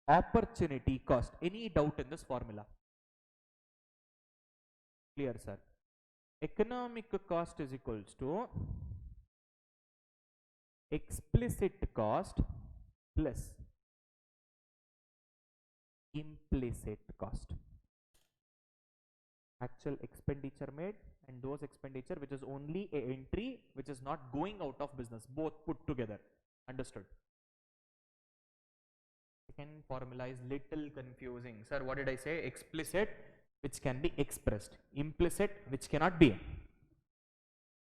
opportunity cost. Any doubt in this formula? Clear, sir. Economic cost is equals to explicit cost plus implicit cost. Actual expenditure made and those expenditure which is only a entry which is not going out of business, both put together. Understood? Second formula is little confusing. Sir, what did I say? Explicit, which can be expressed. Implicit, which cannot be.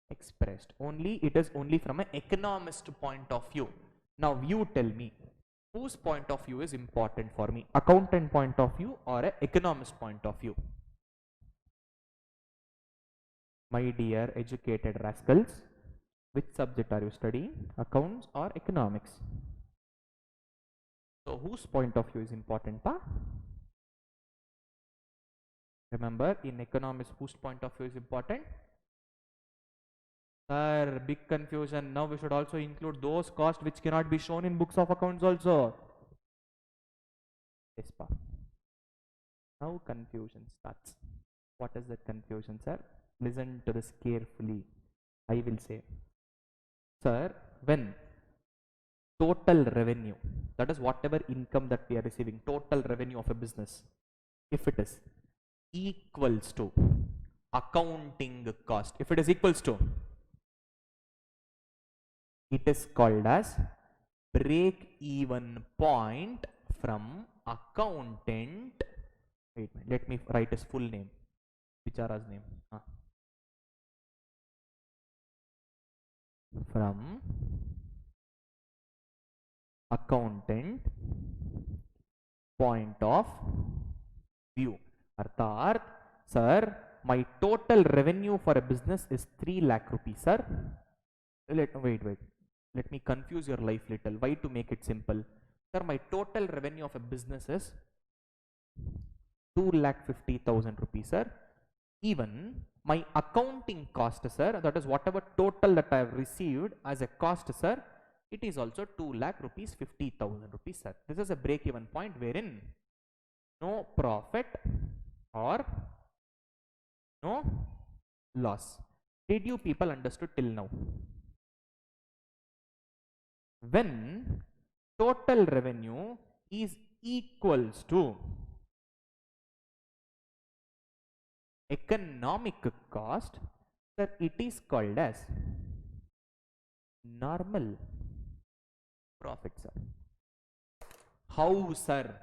expressed. Only it is only from an economist point of view. Now you tell me, whose point of view is important for me? Accountant point of view or an economist point of view? My dear educated rascals, which subject are you studying? Accounts or economics? So whose point of view is important, pa? Remember, in economics, whose point of view is important? Sir, big confusion. Now we should also include those costs which cannot be shown in books of accounts also. Yes, pa. Now confusion starts. What is the confusion, sir? Listen to this carefully. I will say, sir, when total revenue, that is whatever income that we are receiving, total revenue of a business, if it is equals to accounting cost, if it is equals to, it is called as break even point from accountant. Wait, let me write his full name. Bichara's name. From accountant point of view. Arthat, sir, my total revenue for a business is 3 lakh rupees, sir. Wait. Let me confuse your life little. Why to make it simple? Sir, my total revenue of a business is 2,50,000 rupees, sir. Even my accounting cost, sir, that is whatever total that I have received as a cost, sir, it is also 2 lakh rupees 50,000 rupees, sir. This is a break even point wherein no profit or no loss. Did you people understood till now? When total revenue is equals to economic cost, sir, it is called as normal profit, sir. How, sir?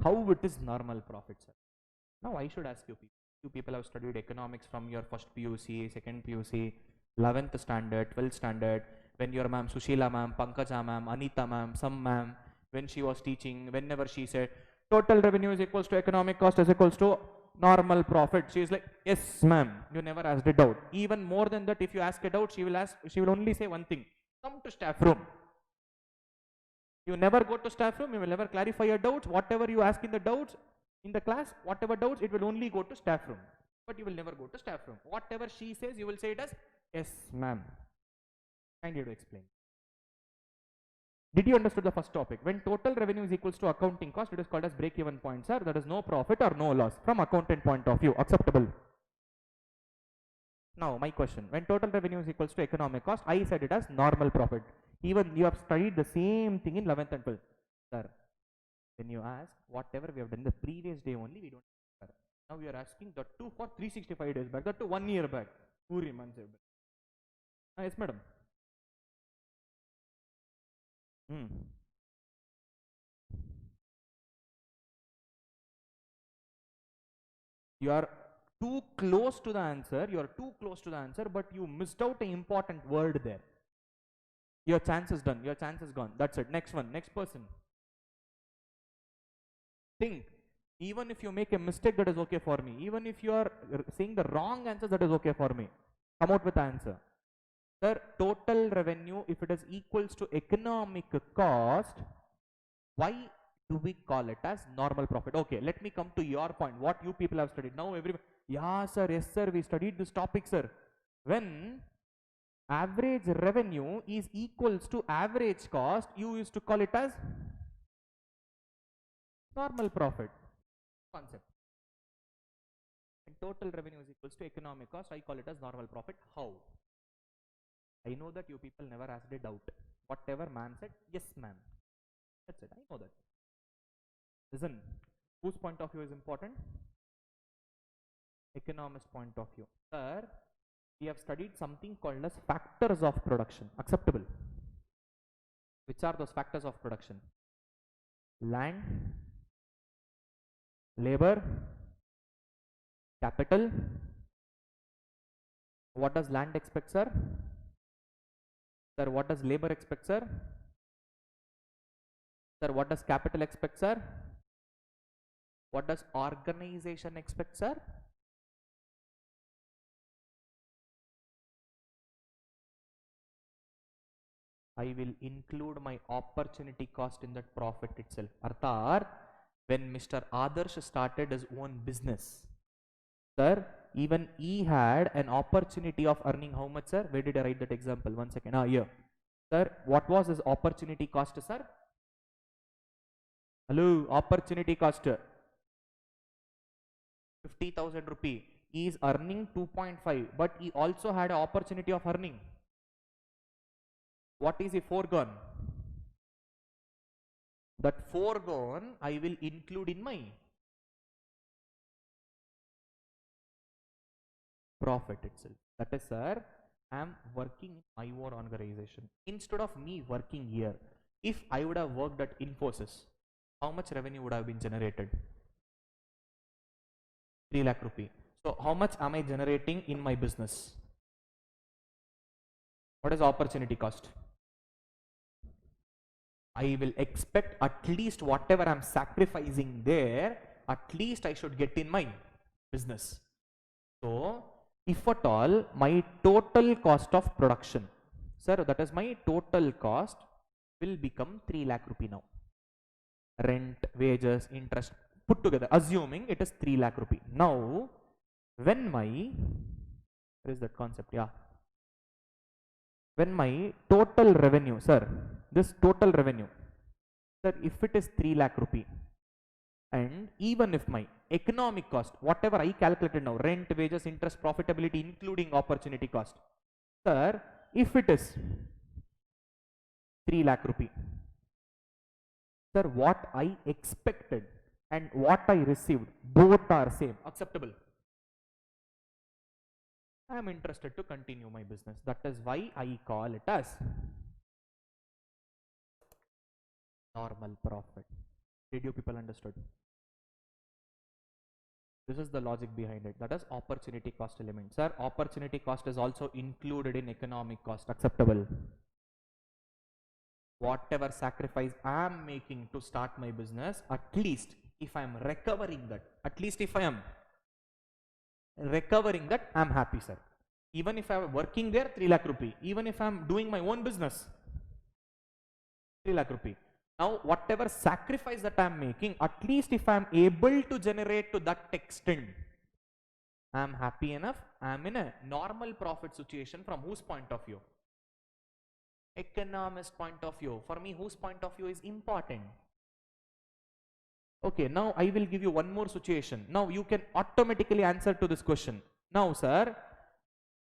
How it is normal profit, sir? Now I should ask you people. You people have studied economics from your first PUC, second PUC, 11th standard, 12th standard, when your ma'am Sushila ma'am, Pankaja ma'am, Anita ma'am, some ma'am, when she was teaching, whenever she said total revenue is equals to economic cost is equals to normal profit, she is like, yes ma'am. You never asked a doubt. Even more than that, if you ask a doubt, she will only say one thing: come to staff room. You never go to staff room, you will never clarify your doubts. Whatever you ask in the doubts in the class, whatever doubts, it will only go to staff room. But you will never go to staff room. Whatever she says, you will say it as, yes ma'am. Kind you to explain. Did you understand the first topic? When total revenue is equals to accounting cost, it is called as break even point, sir. That is no profit or no loss from accountant point of view. Acceptable? Now my question, when total revenue is equals to economic cost, I said it as normal profit. Even you have studied the same thing in 11th and 12th. Sir, when you ask whatever we have done the previous day only, we don't. Now we are asking the two for 365 days back, that to 1 year back. Who reminds you? Yes, madam. You are too close to the answer. You are too close to the answer, but you missed out an important word there. Your chance is done. Your chance is gone. That's it. Next one. Next person. Think. Even if you make a mistake, that is okay for me. Even if you are saying the wrong answer, that is okay for me. Come out with the answer. Sir, total revenue, if it is equals to economic cost, why do we call it as normal profit? Okay, let me come to your point. What you people have studied. Now everyone, yeah sir, yes sir, we studied this topic, sir. When average revenue is equals to average cost, you used to call it as normal profit concept. When total revenue is equals to economic cost, I call it as normal profit. How? I know that you people never asked a doubt. Whatever man said, yes ma'am. That's it. I know that. Listen, whose point of view is important? Economist point of view. Sir, we have studied something called as factors of production. Acceptable? Which are those factors of production? Land, labor, capital, What does land expect, sir? Sir, what does labor expect, sir? Sir, what does capital expect, sir? What does organization expect, sir? I will include my opportunity cost in that profit itself. Arthar, when Mr. Adarsh started his own business, sir, even he had an opportunity of earning how much, sir? Where did I write that example? 1 second. Here. Sir, what was his opportunity cost, sir? Hello, opportunity cost. 50,000 rupee. He is earning 2.5, but he also had an opportunity of earning. What is he foregone? That foregone I will include in my profit itself. That is, sir, I am working in my own organization. Instead of me working here, if I would have worked at Infosys, how much revenue would have been generated? 3 lakh rupee. So how much am I generating in my business? What is opportunity cost? I will expect at least whatever I'm sacrificing there, at least I should get in my business. So if at all my total cost of production, sir, that is my total cost, will become 3 lakh rupee now. Rent, wages, interest put together, assuming it is 3 lakh rupee. Now when my, where is that concept? Yeah. When my total revenue, sir, this total revenue, sir, if it is 3 lakh rupee, and even if my economic cost, whatever I calculated now, rent, wages, interest, profitability, including opportunity cost, sir, if it is 3 lakh rupee, sir, what I expected and what I received, both are same, acceptable. I am interested to continue my business. That is why I call it as normal profit. Did you people understood? This is the logic behind it. That is opportunity cost element. Sir, opportunity cost is also included in economic cost. Acceptable. Whatever sacrifice I am making to start my business, at least if I am recovering that, at least if I am recovering that, I am happy, sir. Even if I am working there, 3 lakh rupee. Even if I am doing my own business, 3 lakh rupee. Now, whatever sacrifice that I am making, at least if I am able to generate to that extent, I am happy enough. I am in a normal profit situation. From whose point of view? Economist point of view. For me, whose point of view is important? Okay, now I will give you one more situation. Now you can automatically answer to this question. Now, sir,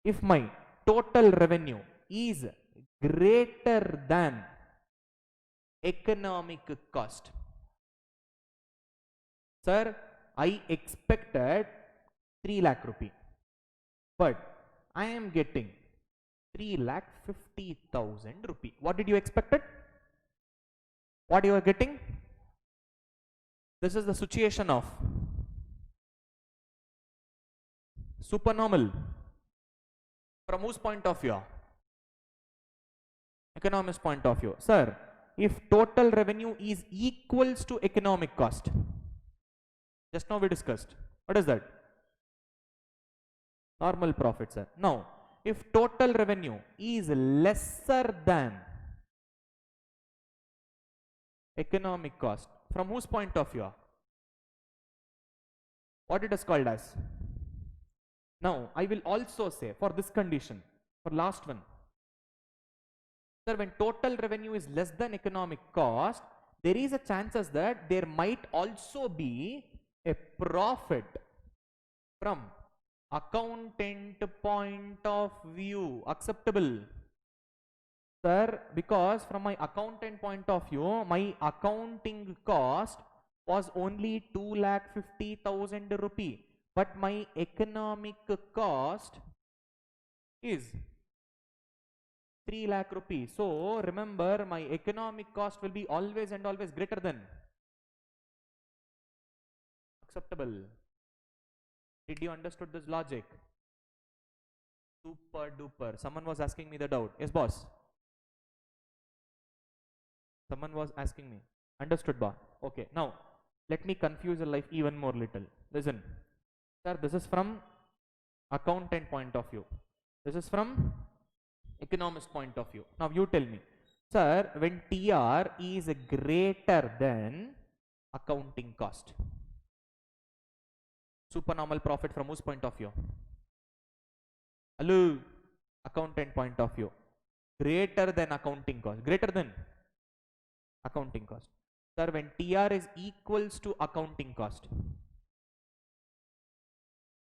if my total revenue is greater than economic cost, sir, I expected 3 lakh rupee, but I am getting 3,50,000 rupee. What did you expect it? What you are getting? This is the situation of supernormal. From whose point of view? Economist point of view. Sir, if total revenue is equals to economic cost, just now we discussed, what is that? Normal profit, sir. Now, if total revenue is lesser than economic cost, from whose point of view? What it is called as? Now, I will also say for this condition, for last one, sir, when total revenue is less than economic cost, there is a chances that there might also be a profit from accountant point of view. Acceptable, sir, because from my accountant point of view, my accounting cost was only 2,50,000 rupee, but my economic cost is 3 lakh rupees. So remember, my economic cost will be always and always greater than. Acceptable. Did you understood this logic? Super duper. Someone was asking me the doubt. Yes, boss. Someone was asking me. Understood, boss. Okay. Now, let me confuse your life even more little. Listen. Sir, this is from accountant point of view. This is from economist point of view. Now, you tell me. Sir, when TR is greater than accounting cost. Supernormal profit from whose point of view? Hello, accountant point of view. Greater than accounting cost. Greater than accounting cost. Sir, when TR is equals to accounting cost.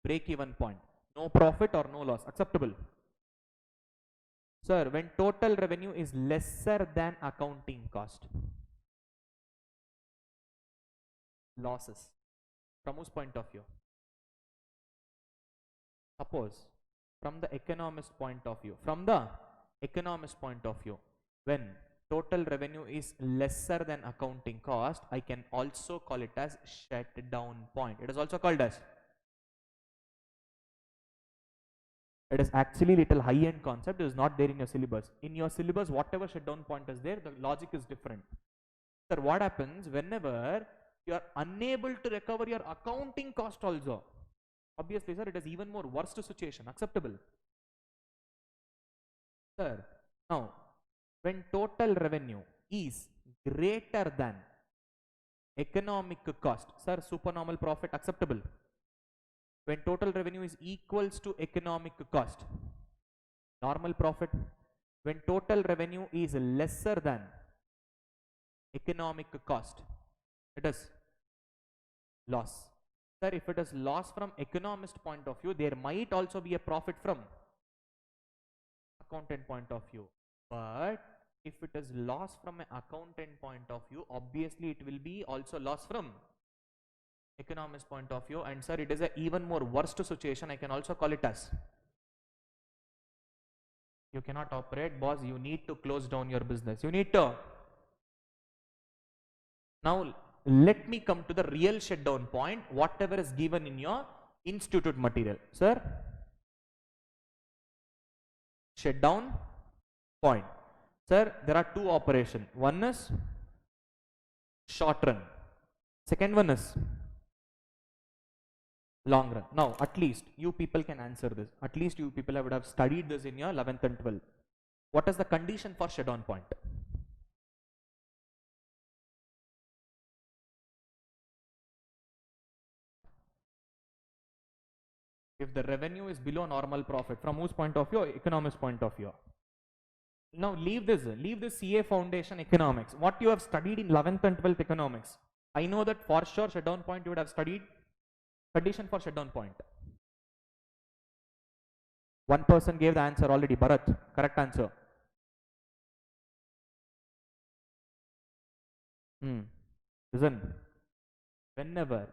Break even point. No profit or no loss. Acceptable. Sir, when total revenue is lesser than accounting cost. Losses. From whose point of view? Suppose from the economist point of view. From the economist point of view, when total revenue is lesser than accounting cost, I can also call it as shutdown point. It is also called as. It is actually little high-end concept. It is not there in your syllabus. In your syllabus, whatever shutdown point is there, the logic is different. Sir, what happens whenever you are unable to recover your accounting cost also? Obviously, sir, it is even more worst situation. Acceptable. Sir, now, when total revenue is greater than economic cost, sir, supernormal profit acceptable. When total revenue is equals to economic cost, normal profit. When total revenue is lesser than economic cost, it is loss. Sir, if it is loss from economist point of view, there might also be a profit from accountant point of view. But if it is loss from an accountant point of view, obviously it will be also loss from economist point of view. And sir, it is a even more worst situation. I can also call it as, you cannot operate, boss. You need to close down your business. You need to. Now, let me come to the real shutdown point, whatever is given in your institute material. Sir, shutdown point. Sir, there are two operations. One is short run. Second one is long run. Now, at least you people can answer this. At least you people would have studied this in your 11th and 12th. What is the condition for shutdown point? If the revenue is below normal profit, from whose point of view? Economist point of view. Now leave this CA foundation economics. What you have studied in 11th and 12th economics. I know that for sure shutdown point you would have studied. Condition for shutdown point. One person gave the answer already, Bharat. Correct answer. Listen, whenever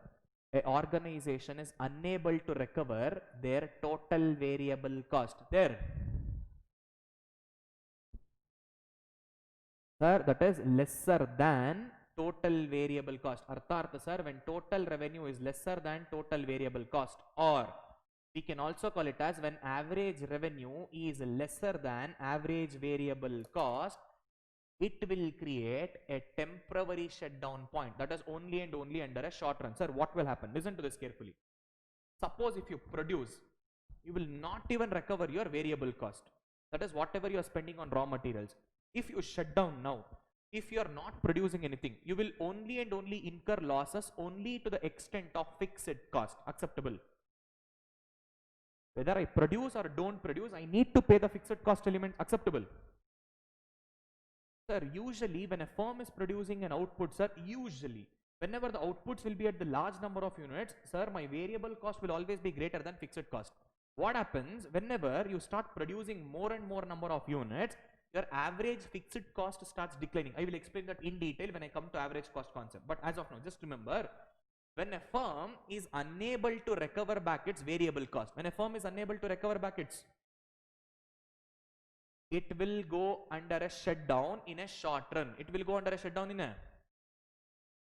an organization is unable to recover their total variable cost, there, sir, that is lesser than total variable cost. Artha, sir, when total revenue is lesser than total variable cost, or we can also call it as when average revenue is lesser than average variable cost, it will create a temporary shutdown point. That is only and only under a short run. Sir, what will happen? Listen to this carefully. Suppose if you produce, you will not even recover your variable cost. That is whatever you are spending on raw materials. If you shut down now, if you are not producing anything, you will only and only incur losses only to the extent of fixed cost. Acceptable. Whether I produce or don't produce, I need to pay the fixed cost element. Acceptable. Sir, usually when a firm is producing an output, sir, usually whenever the outputs will be at the large number of units, sir, my variable cost will always be greater than fixed cost. What happens whenever you start producing more and more number of units, your average fixed cost starts declining. I will explain that in detail when I come to average cost concept. But as of now, just remember, when a firm is unable to recover back its variable cost, when a firm is unable to recover back its, it will go under a shutdown in a short run. It will go under a shutdown in a,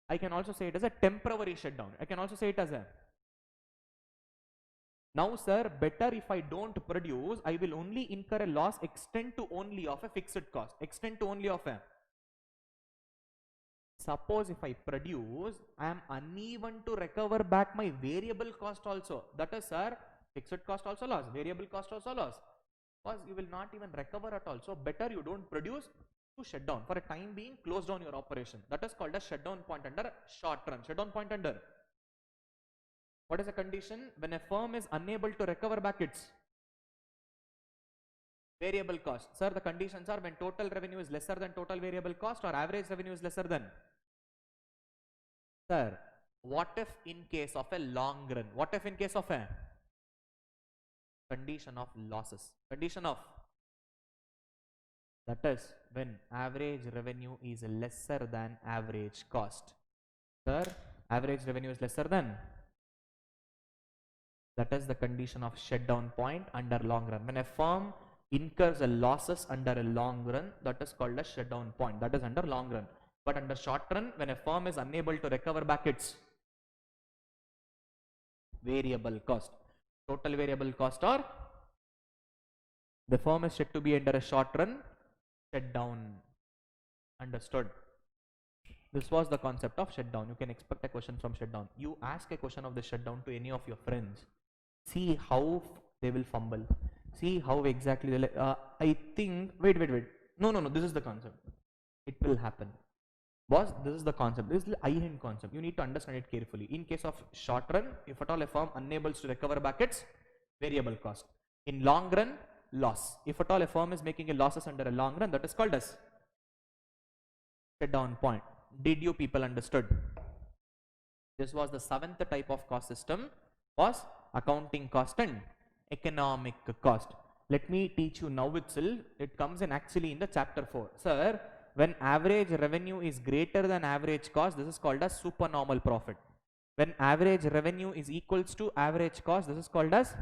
I can also say it as a temporary shutdown. I can also say it as a Now sir, better if I don't produce, I will only incur a loss extent to only of a fixed cost, extent to only of a. Suppose if I produce, I am uneven to recover back my variable cost also. That is sir, fixed cost also loss, variable cost also loss. Because you will not even recover at all. So better you don't produce, to shut down. For a time being, close down your operation. That is called a shutdown point under short run. Shutdown point under. What is the condition? When a firm is unable to recover back its variable cost. Sir, the conditions are when total revenue is lesser than total variable cost or average revenue is lesser than. Sir, what if in case of a long run? What if in case of a condition of losses? Condition of, that is when average revenue is lesser than average cost. Sir, average revenue is lesser than. That is the condition of shutdown point under long run. When a firm incurs a losses under a long run, that is called a shutdown point. That is under long run. But under short run, when a firm is unable to recover back its variable cost, total variable cost, or the firm is said to be under a short run shutdown. Understood? This was the concept of shutdown. You can expect a question from shutdown. You ask a question of the shutdown to any of your friends. See how they will fumble. See how exactly they I think, wait. No, this is the concept. It will happen. Boss, this is the concept. This is the I-hand concept. You need to understand it carefully. In case of short run, if at all a firm unable to recover back its variable cost. In long run, loss. If at all a firm is making a losses under a long run, that is called as shutdown point. Did you people understood? This was the 7th type of cost system, was accounting cost and economic cost. Let me teach you now itself. It comes in actually in the chapter 4. Sir, when average revenue is greater than average cost, this is called as supernormal profit. When average revenue is equals to average cost, this is called as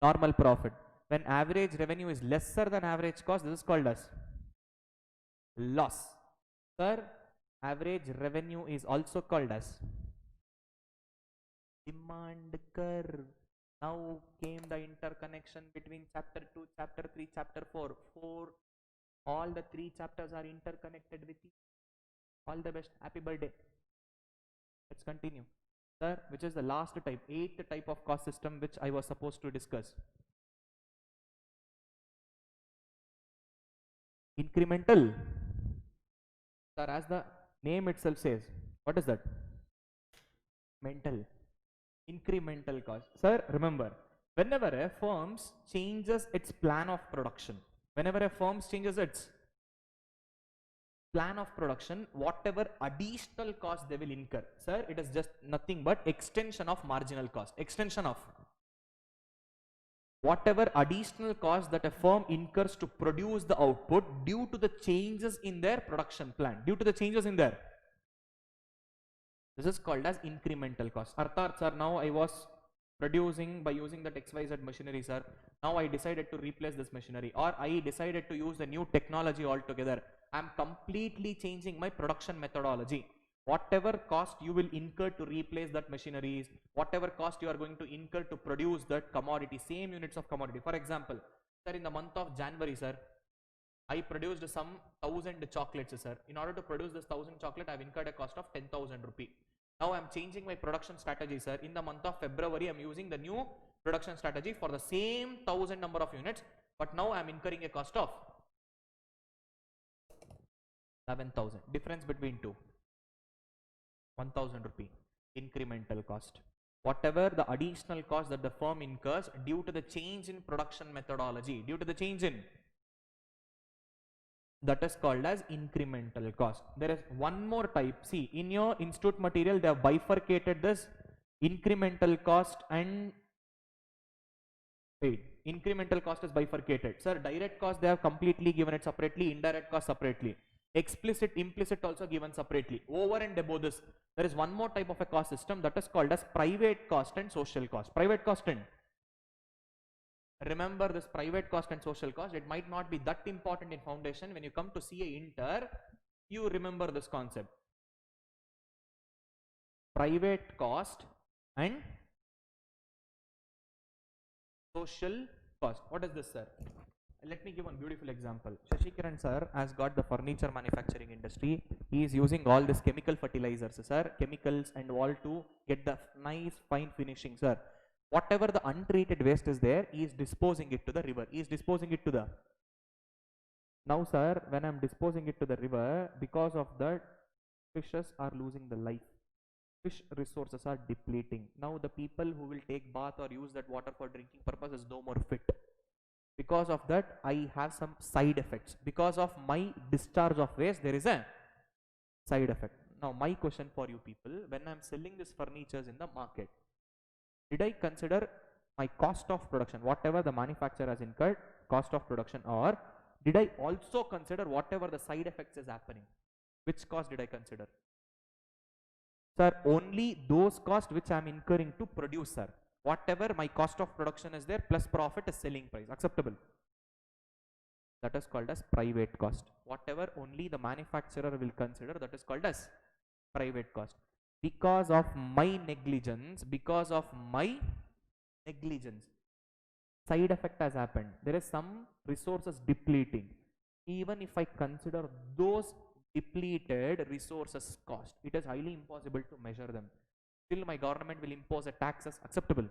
normal profit. When average revenue is lesser than average cost, this is called as loss. Sir, average revenue is also called as demand curve. Now came the interconnection between chapter 2, chapter 3, chapter 4. All the 3 chapters are interconnected with you. All the best. Happy birthday. Let's continue. Sir, which is the last type, 8th type of cost system which I was supposed to discuss. Incremental. Sir, as the name itself says, what is that? Mental. Incremental cost. Sir, remember, whenever a firm changes its plan of production, whenever a firm changes its plan of production, whatever additional cost they will incur, sir, it is just nothing but extension of marginal cost. Extension of whatever additional cost that a firm incurs to produce the output due to the changes in their production plan, due to the changes in their. This is called as incremental cost. Arthat, sir, now I was producing by using that XYZ machinery, sir. Now I decided to replace this machinery, or I decided to use the new technology altogether. I am completely changing my production methodology. Whatever cost you will incur to replace that machinery, whatever cost you are going to incur to produce that commodity, same units of commodity. For example, sir, in the month of January, sir, I produced some 1000 chocolates, sir. In order to produce this 1000 chocolate, I have incurred a cost of 10,000 rupee. Now I am changing my production strategy, sir. In the month of February, I am using the new production strategy for the same 1000 number of units, but now I am incurring a cost of 11,000. Difference between two, 1,000 rupee. Incremental cost. Whatever the additional cost that the firm incurs due to the change in production methodology, due to the change in, that is called as incremental cost. There is one more type. See, in your institute material, they have bifurcated this incremental cost and wait, incremental cost is bifurcated. Sir, direct cost they have completely given it separately, indirect cost separately. Explicit, implicit also given separately. Over and above this, there is one more type of a cost system that is called as private cost and social cost. Private cost and, remember this private cost and social cost, it might not be that important in foundation. When you come to CA Inter, you remember this concept. Private cost and Social cost. What is this, sir? Let me give one beautiful example. Shashikiran sir has got the furniture manufacturing industry. He is using all this chemical fertilizers, sir, chemicals and all to get the nice fine finishing, sir. Whatever the untreated waste is there, he is disposing it to the river. He is disposing it to the. Now, sir, when I am disposing it to the river, because of that, fishes are losing the life. Fish resources are depleting. Now, the people who will take bath or use that water for drinking purpose is no more fit. Because of that, I have some side effects. Because of my discharge of waste, there is a side effect. Now, my question for you people, when I am selling these furnitures in the market, did I consider my cost of production, whatever the manufacturer has incurred, cost of production, or did I also consider whatever the side effects is happening? Which cost did I consider? Sir, only those costs which I am incurring to produce, sir. Whatever my cost of production is there plus profit is selling price. Acceptable. That is called as private cost. Whatever only the manufacturer will consider, that is called as private cost. Because of my negligence, side effect has happened. There is some resources depleting. Even if I consider those depleted resources cost, it is highly impossible to measure them. Still, my government will impose a taxes acceptable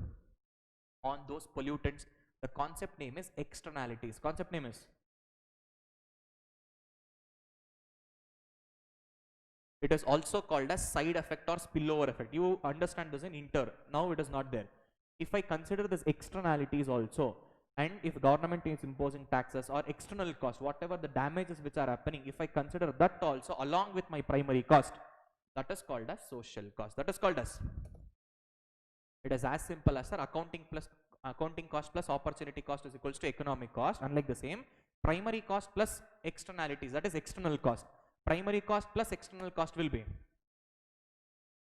on those pollutants. The concept name is externalities. Concept name is. It is also called as side effect or spillover effect. You understand this in inter. Now it is not there. If I consider this externalities also, and if government is imposing taxes or external cost, whatever the damages which are happening, if I consider that also along with my primary cost, that is called as social cost. That is called as. It is as simple as, sir, accounting cost plus opportunity cost is equals to economic cost. Unlike the same, primary cost plus externalities, that is external cost. Primary cost plus external cost will be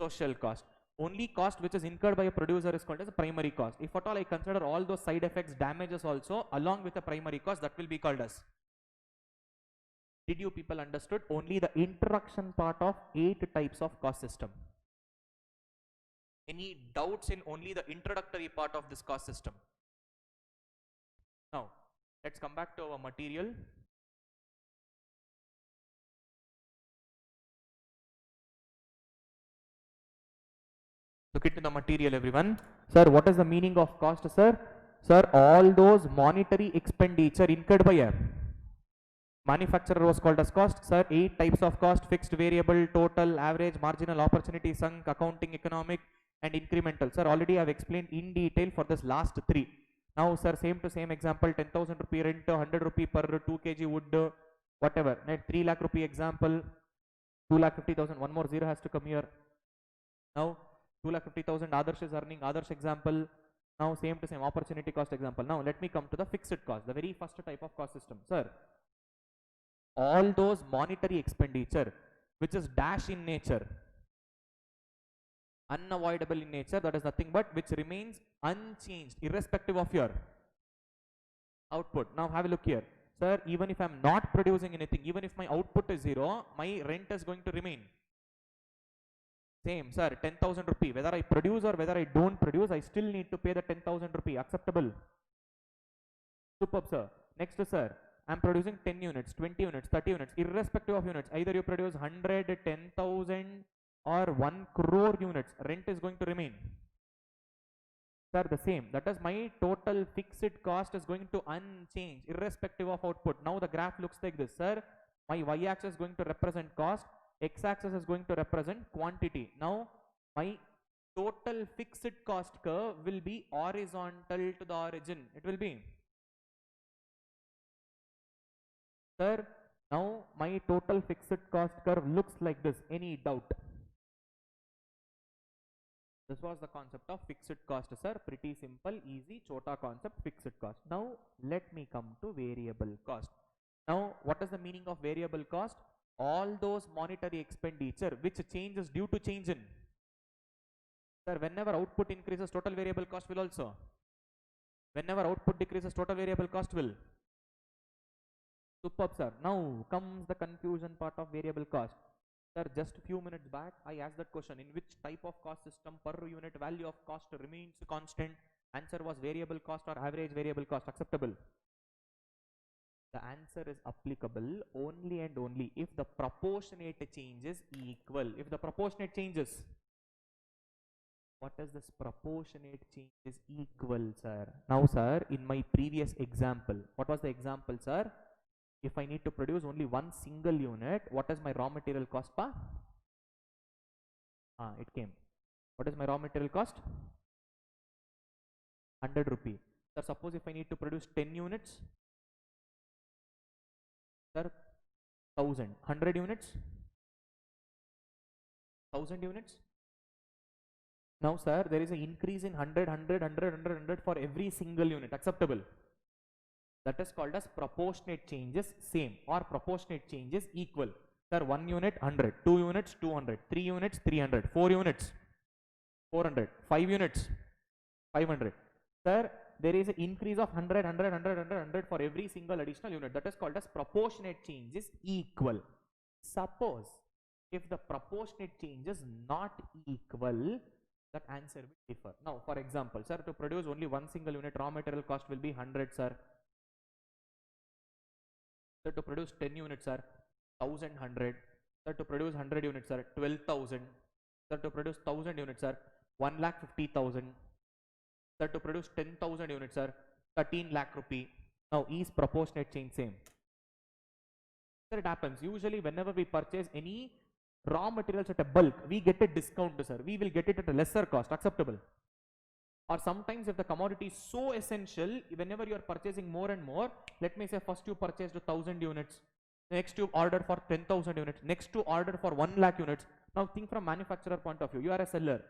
social cost. Only cost which is incurred by a producer is called as a primary cost. If at all I consider all those side effects, damages also along with the primary cost, that will be called as. Did you people understood? Only the introduction part of 8 types of cost system. Any doubts in only the introductory part of this cost system? Now, let's come back to our material. Look into the material, everyone. Sir, what is the meaning of cost, sir? Sir, all those monetary expenditure incurred by a manufacturer was called as cost. Sir, 8 types of cost: fixed, variable, total, average, marginal, opportunity, sunk, accounting, economic, and incremental. Sir, already I have explained in detail for this last 3. Now, sir, same to same example, 10,000 rupee rent, 100 rupee per 2 kg wood, whatever. Net 3 lakh rupee example, 2,50,000. One more zero has to come here. Now, 2,50,000 Adarsh is earning, Adarsh example. Now, same to same opportunity cost example. Now, let me come to the fixed cost, the very first type of cost system. Sir, all those monetary expenditure which is dash in nature, unavoidable in nature, that is nothing but which remains unchanged irrespective of your output. Now have a look here. Sir, even if I am not producing anything, even if my output is 0, my rent is going to remain same. Sir, 10,000 rupee, whether I produce or whether I don't produce, I still need to pay the 10,000 rupee. Acceptable? Superb, sir. Next, sir, I am producing 10 units, 20 units, 30 units, irrespective of units. Either you produce 100, 10,000 or 1 crore units, rent is going to remain. Sir, the same. That is, my total fixed cost is going to unchanged irrespective of output. Now the graph looks like this, sir. My y-axis is going to represent cost, x-axis is going to represent quantity. Now my total fixed cost curve will be horizontal to the origin. It will be. Sir, now my total fixed cost curve looks like this. Any doubt? This was the concept of fixed cost, sir. Pretty simple, easy, chota concept, fixed cost. Now let me come to variable cost. Now what is the meaning of variable cost? All those monetary expenditure which changes due to change in. Sir, whenever output increases, total variable cost will also. Whenever output decreases, total variable cost will. Superb, sir. Now comes the confusion part of variable cost. Sir, just a few minutes back, I asked that question. In which type of cost system per unit value of cost remains constant? Answer was variable cost or average variable cost. Acceptable? The answer is applicable only and only if the proportionate change is equal. If the proportionate changes, what is this proportionate change is equal, sir? Now, sir, in my previous example, what was the example, sir? If I need to produce only one single unit, what is my raw material cost, pa? It came. What is my raw material cost? 100 rupee. Sir, suppose if I need to produce 10 units, sir, 1000. 100 units, 1000 units. Now, sir, there is an increase in 100 for every single unit. Acceptable? That is called as proportionate changes same or proportionate changes equal. Sir, 1 unit 100, 2 units 200, 3 units 300, 4 units 400, 5 units 500. Sir, there is an increase of 100 for every single additional unit. That is called as proportionate changes equal. Suppose if the proportionate change is not equal, that answer will differ. Now, for example, sir, to produce only one single unit, raw material cost will be 100, sir. Sir, to produce 10 units, sir, 1100. Sir, to produce 100 units, sir, 12,000. Sir, to produce 1000 units, sir, 1,50,000. Sir, to produce 10,000 units, sir, 13 lakh rupee. Now, is proportionate change same? Sir, it happens. Usually, whenever we purchase any raw materials at a bulk, we get a discount, sir. We will get it at a lesser cost. Acceptable? Or sometimes if the commodity is so essential, whenever you are purchasing more and more, let me say first you purchased 1000 units, next you order for 10,000 units, next to order for 1 lakh units. Now think from manufacturer point of view. You are a seller.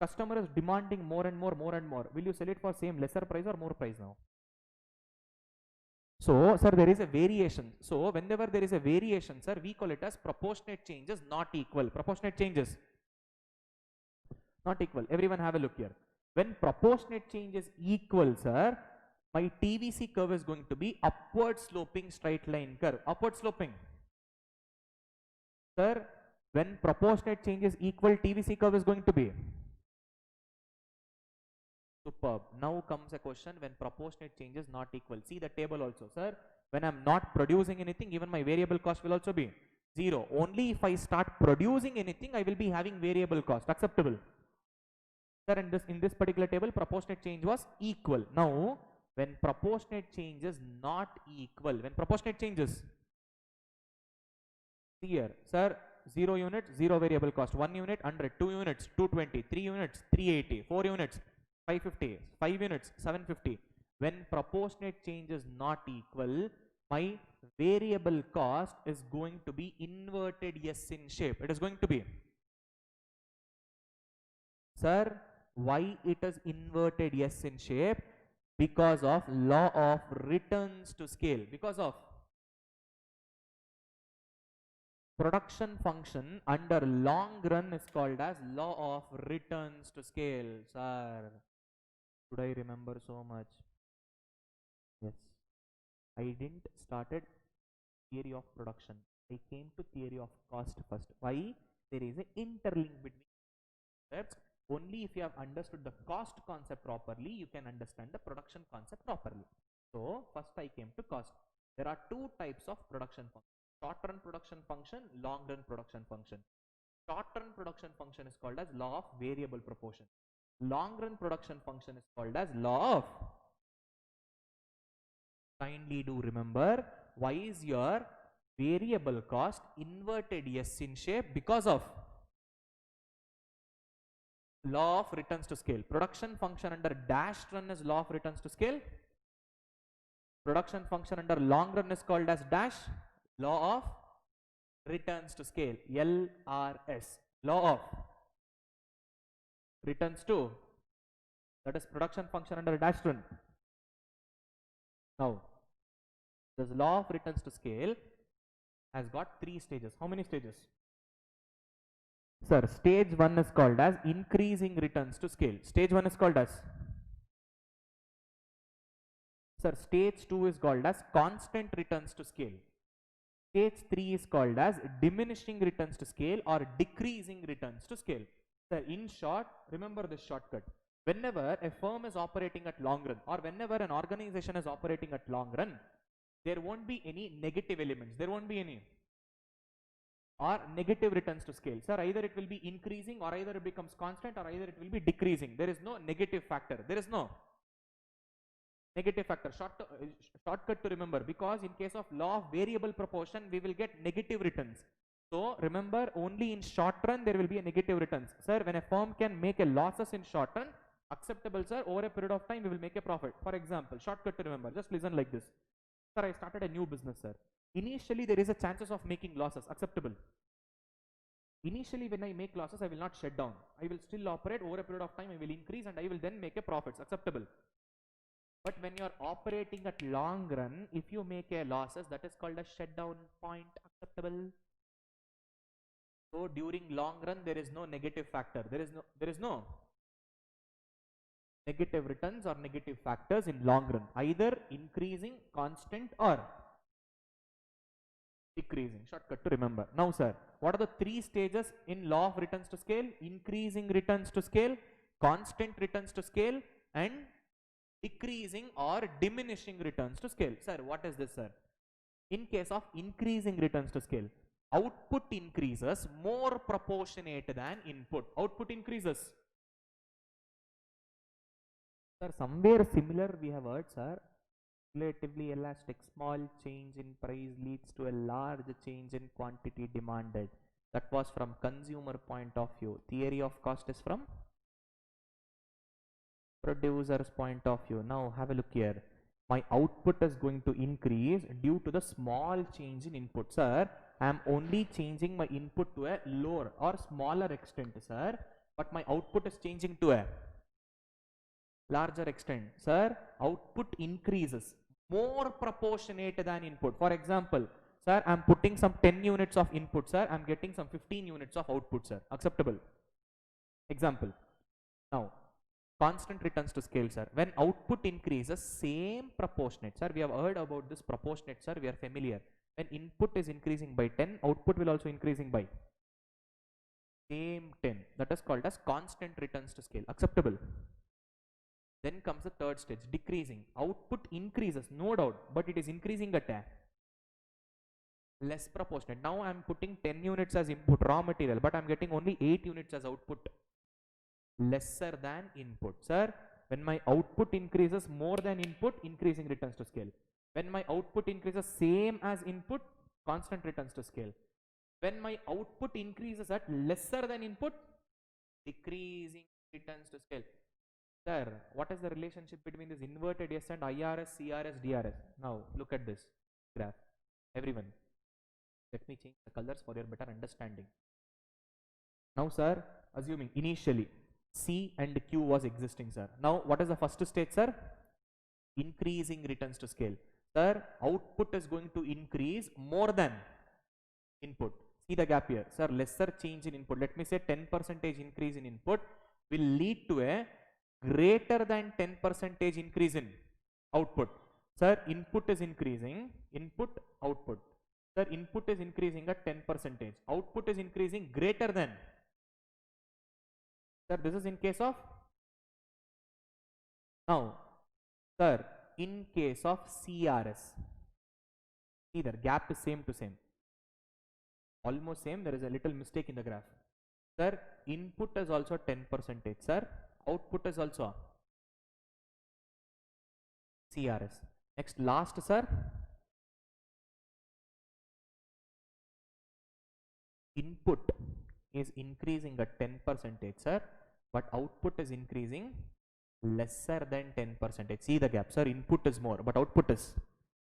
Customer is demanding more and more. Will you sell it for same lesser price or more price now? So, sir, there is a variation. So, whenever there is a variation, sir, we call it as proportionate changes not equal. Proportionate changes not equal. Everyone have a look here. When proportionate change is equal, sir, my TVC curve is going to be upward sloping straight line curve. Upward sloping. Sir, when proportionate change is equal, TVC curve is going to be superb. Now comes a question when proportionate change is not equal. See the table also, sir. When I'm not producing anything, even my variable cost will also be 0. Only if I start producing anything, I will be having variable cost. Acceptable? Sir, in this particular table, proportionate change was equal. Now, when proportionate change is not equal, when proportionate changes, here, sir, 0 unit, 0 variable cost, 1 unit, 100, 2 units, 220, 3 units, 380, 4 units, 550, 5 units, 750. When proportionate change is not equal, my variable cost is going to be inverted S in shape. It is going to be, sir, why it is inverted S in shape? Because of law of returns to scale. Because of production function under long run is called as law of returns to scale. Sir, should I remember so much? Yes. I didn't started theory of production. I came to theory of cost first. Why? There is an interlink between steps. Only if you have understood the cost concept properly, you can understand the production concept properly. So, first I came to cost. There are two types of production function. Short-run production function, long-run production function. Short-run production function is called as law of variable proportion. Long-run production function is called as law of. Kindly do remember, why is your variable cost inverted S in shape? Because of law of returns to scale. Production function under dashed run is law of returns to scale. Production function under long run is called as dash. Law of returns to scale, LRS. Law of returns to, that is production function under dash run. Now, this law of returns to scale has got 3 stages. How many stages? Sir, stage 1 is called as increasing returns to scale. Stage 1 is called as, sir, stage 2 is called as constant returns to scale. Stage 3 is called as diminishing returns to scale or decreasing returns to scale. Sir, in short, remember this shortcut. Whenever a firm is operating at long run, or whenever an organization is operating at long run, there won't be any negative elements. There won't be any or negative returns to scale. Sir, either it will be increasing, or either it becomes constant, or either it will be decreasing. There is no negative factor. There is no negative factor. Shortcut to remember, because in case of law of variable proportion, we will get negative returns. So remember, only in short run there will be a negative returns. Sir, when a firm can make a losses in short run, acceptable, sir. Over a period of time we will make a profit. For example, shortcut to remember, just listen like this. Sir, I started a new business, sir. Initially there is a chances of making losses, acceptable. Initially when I make losses, I will not shut down. I will still operate. Over a period of time I will increase, and I will then make a profits, acceptable. But when you are operating at long run, if you make a losses, that is called a shutdown point, acceptable. So during long run there is no negative factor. There is no negative returns or negative factors in long run, either increasing, constant, or decreasing. Shortcut to remember. Now sir, what are the three stages in law of returns to scale? Increasing returns to scale, constant returns to scale, and decreasing or diminishing returns to scale. Sir, what is this, sir? In case of increasing returns to scale, output increases more proportionate than input. Output increases. Sir, somewhere similar we have heard, sir. Relatively elastic small change in price leads to a large change in quantity demanded. That was from consumer point of view. Theory of cost is from producer's point of view. Now have a look here. My output is going to increase due to the small change in input. Sir, I am only changing my input to a lower or smaller extent, sir, but my output is changing to a larger extent. Sir, output increases more proportionate than input. For example, sir, I am putting some 10 units of input, sir, I am getting some 15 units of output, sir, acceptable. Example. Now constant returns to scale, sir. When output increases, same proportionate, sir. We have heard about this proportionate, sir. We are familiar. When input is increasing by 10, output will also increasing by same 10. That is called as constant returns to scale, acceptable. Then comes the third stage, decreasing. Output increases, no doubt, but it is increasing at a less proportionate. Now I am putting 10 units as input raw material, but I am getting only 8 units as output, lesser than input. Sir, when my output increases more than input, increasing returns to scale. When my output increases same as input, constant returns to scale. When my output increases at lesser than input, decreasing returns to scale. Sir, what is the relationship between this inverted S and IRS, CRS, DRS? Now look at this graph. Everyone, let me change the colors for your better understanding. Now sir, assuming initially C and Q was existing, sir. Now what is the first stage, sir? Increasing returns to scale. Sir, output is going to increase more than input. See the gap here, sir. Lesser change in input, let me say 10% increase in input will lead to a greater than 10% increase in output. Sir, input is increasing, input, output. Sir, input is increasing at 10%, output is increasing greater than. Sir, this is in case of. Now sir, in case of CRS, either gap is same to same, almost same. There is a little mistake in the graph. Sir, input is also 10%, sir, output is also CRS. Next, last, sir, input is increasing at 10%, sir, but output is increasing lesser than 10%. See the gap, sir. Input is more, but output is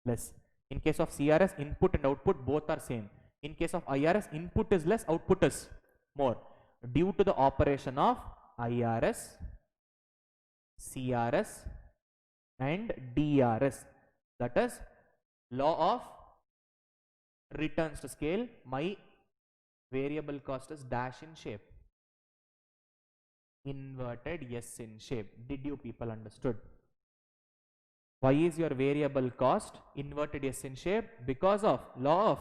less. In case of CRS, input and output both are same. In case of IRS, input is less, output is more, due to the operation of IRS, CRS, and DRS. That is law of returns to scale. My variable cost is dash in shape, inverted S in shape. Did you people understood? Why is your variable cost inverted S in shape? Because of law of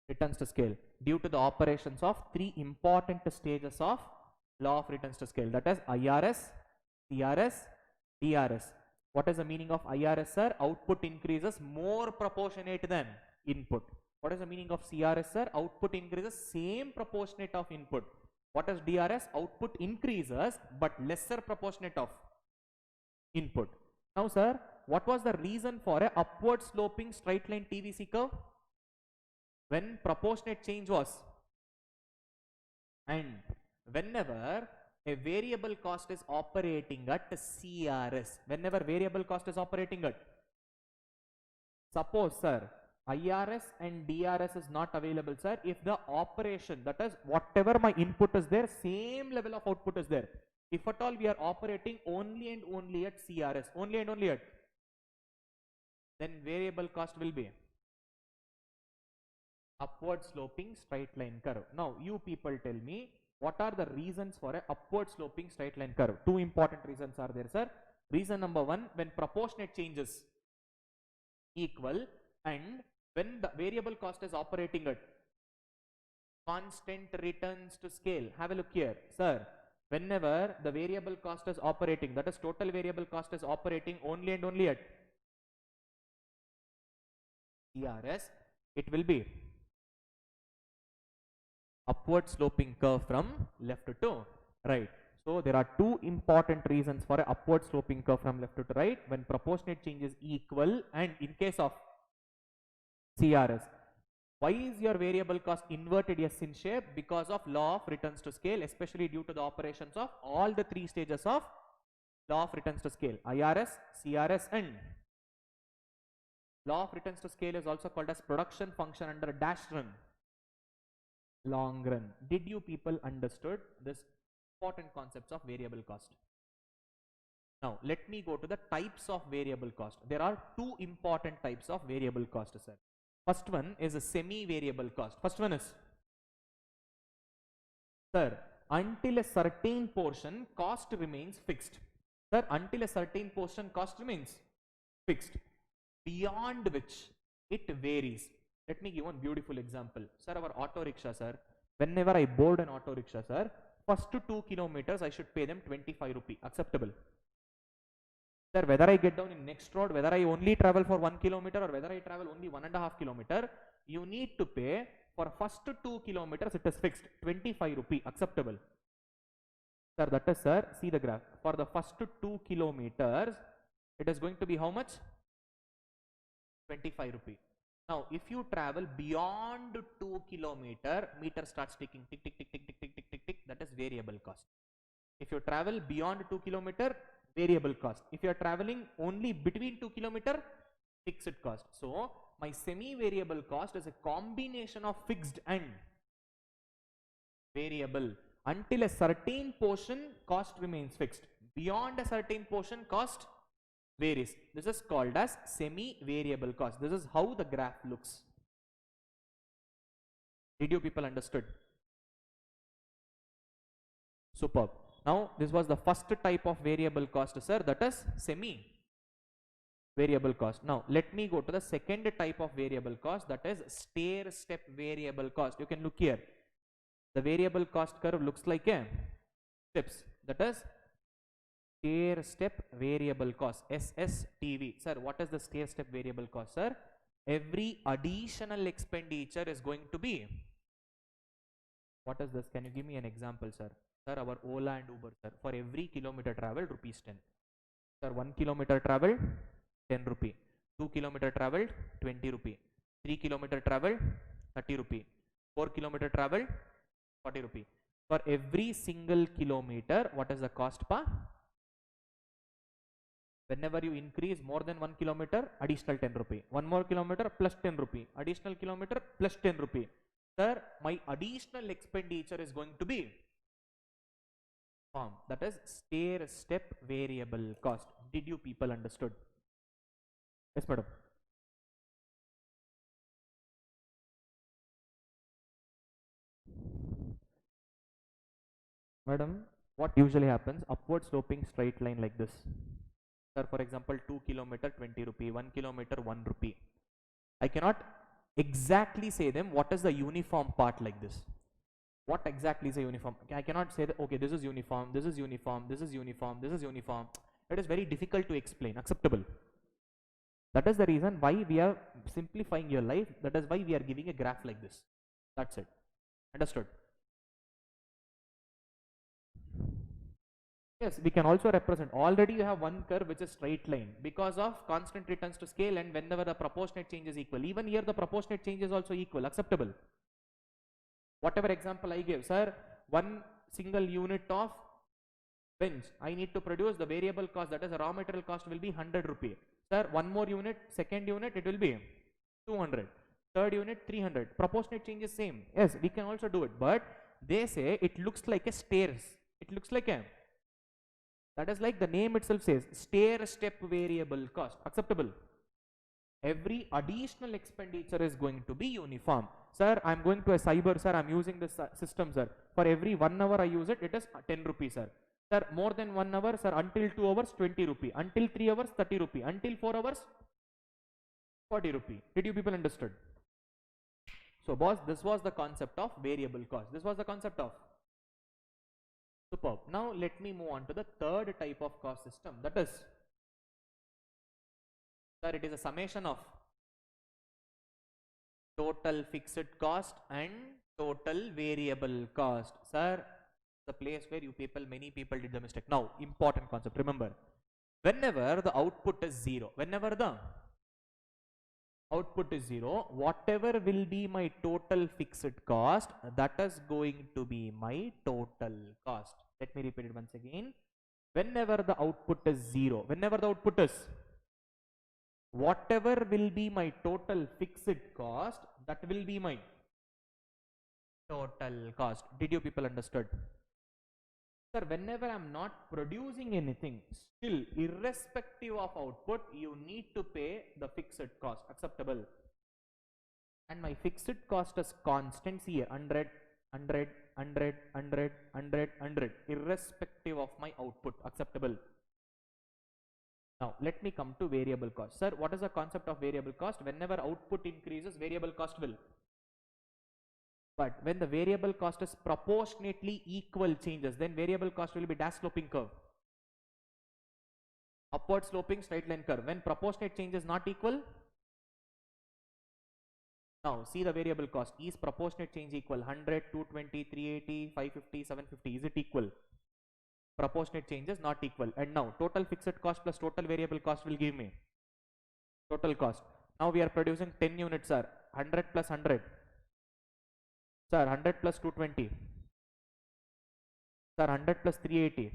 returns to scale, due to the operations of three important stages of law of returns to scale, that is IRS, CRS, DRS. What is the meaning of IRS, sir? Output increases more proportionate than input. What is the meaning of CRS, sir? Output increases same proportionate of input. What is DRS? Output increases but lesser proportionate of input. Now, sir, what was the reason for a upward sloping straight line TVC curve? When proportionate change was, and whenever a variable cost is operating at CRS, whenever variable cost is operating at, suppose, sir, IRS and DRS is not available, sir, if the operation, that is whatever my input is there, same level of output is there. If at all we are operating only and only at CRS, only and only at, then variable cost will be upward sloping straight line curve. Now, you people tell me, what are the reasons for a upward sloping straight line curve? Two important reasons are there, sir. Reason number one, when proportionate changes equal, and when the variable cost is operating at constant returns to scale. Have a look here, sir. Whenever the variable cost is operating, that is total variable cost is operating only and only at CRS, it will be upward sloping curve from left to right. So there are two important reasons for a upward sloping curve from left to right: when proportionate change is equal, and in case of CRS. Why is your variable cost inverted S in shape? Because of law of returns to scale, especially due to the operations of all the three stages of law of returns to scale: IRS, CRS, and law of returns to scale is also called as production function under dash run, long run. Did you people understood this important concepts of variable cost? Now let me go to the types of variable cost. There are two important types of variable cost, sir. First one is a semi-variable cost. First one is, sir, until a certain portion cost remains fixed. Sir, until a certain portion cost remains fixed, beyond which it varies. Let me give one beautiful example. Sir, our auto rickshaw, sir, whenever I board an auto rickshaw, sir, first to 2 kilometers I should pay them 25 rupee. Acceptable. Sir, whether I get down in next road, whether I only travel for 1 kilometer or whether I travel only 1.5 kilometer, you need to pay for first 2 kilometers, it is fixed, 25 rupee. Acceptable. Sir, that is, sir, see the graph. For the first 2 kilometers, it is going to be how much? 25 rupee. Now, if you travel beyond 2 kilometer, meter starts ticking, tick, tick, tick, tick, tick, tick, tick, tick, tick. That is variable cost. If you travel beyond 2 kilometer, variable cost. If you are traveling only between 2 kilometer, fixed cost. So, my semi-variable cost is a combination of fixed and variable. Until a certain portion, cost remains fixed. Beyond a certain portion, cost varies. This is called as semi-variable cost. This is how the graph looks. Did you people understood? Superb. Now, this was the first type of variable cost, sir, that is semi-variable cost. Now, let me go to the second type of variable cost, that is stair-step variable cost. You can look here. The variable cost curve looks like a steps, that is stair-step variable cost, SSTV. Sir, what is the stair-step variable cost, sir? Every additional expenditure is going to be, what is this? Can you give me an example, sir? Sir, our Ola and Uber, sir, for every kilometer traveled, rupees 10. Sir, 1 kilometer traveled, 10 rupee. 2 kilometer traveled, 20 rupee. 3 kilometer traveled, 30 rupee. 4 kilometer traveled, 40 rupee. For every single kilometer, what is the cost per? Whenever you increase more than 1 kilometer, additional 10 rupee. 1 more kilometer plus 10 rupee. Additional kilometer plus 10 rupee. Sir, my additional expenditure is going to be form, that is stair-step variable cost. Did you people understood? Yes, madam. Madam, what usually happens? Upward sloping straight line like this. Sir, for example, 2 kilometer 20 rupee, 1 kilometer 1 rupee. I cannot exactly say them what is the uniform part like this. What exactly is a uniform? I cannot say that, okay, this is uniform, this is uniform, this is uniform, this is uniform. It is very difficult to explain. Acceptable. That is the reason why we are simplifying your life. That is why we are giving a graph like this. That's it. Understood? Yes, we can also represent. Already you have one curve which is straight line because of constant returns to scale, and whenever the proportionate change is equal. Even here the proportionate change is also equal. Acceptable. Whatever example I gave, sir, one single unit of bench I need to produce, the variable cost, that is the raw material cost, will be 100 rupee. Sir, one more unit, second unit, it will be 200. Third unit, 300. Proportionate change is same. Yes, we can also do it, but they say it looks like a stairs. It looks like a, that is like the name itself says, stair step variable cost. Acceptable. Every additional expenditure is going to be uniform. Sir, I am going to a cyber, sir, I am using this system, sir. For every 1 hour I use it, it is 10 rupees, sir. Sir, more than 1 hour, sir, until 2 hours, 20 rupee. Until 3 hours, 30 rupee. Until 4 hours, 40 rupee. Did you people understood? So, boss, this was the concept of variable cost. This was the concept of. Superb. Now, let me move on to the third type of cost system. That is, sir, it is a summation of total fixed cost and total variable cost. Sir, the place where you people, many people did the mistake. Now, important concept. Remember, whenever the output is 0, whenever the output is 0, whatever will be my total fixed cost, that is going to be my total cost. Let me repeat it once again. Whenever the output is 0, whenever the output is, whatever will be my total fixed cost, that will be my total cost. Did you people understood? Sir, whenever I am not producing anything, still irrespective of output, you need to pay the fixed cost. Acceptable. And my fixed cost is constant here, 100, 100, 100, 100, 100, 100, irrespective of my output. Acceptable. Now, let me come to variable cost. Sir, what is the concept of variable cost? Whenever output increases, variable cost will. But when the variable cost is proportionately equal changes, then variable cost will be dash sloping curve. Upward sloping straight line curve. When proportionate change is not equal, now see the variable cost. Is proportionate change equal? 100, 220, 380, 550, 750. Is it equal? Proportionate change is not equal. And now total fixed cost plus total variable cost will give me total cost. Now we are producing 10 units, sir. 100 plus 100. Sir, 100 plus 220. Sir, 100 plus 380.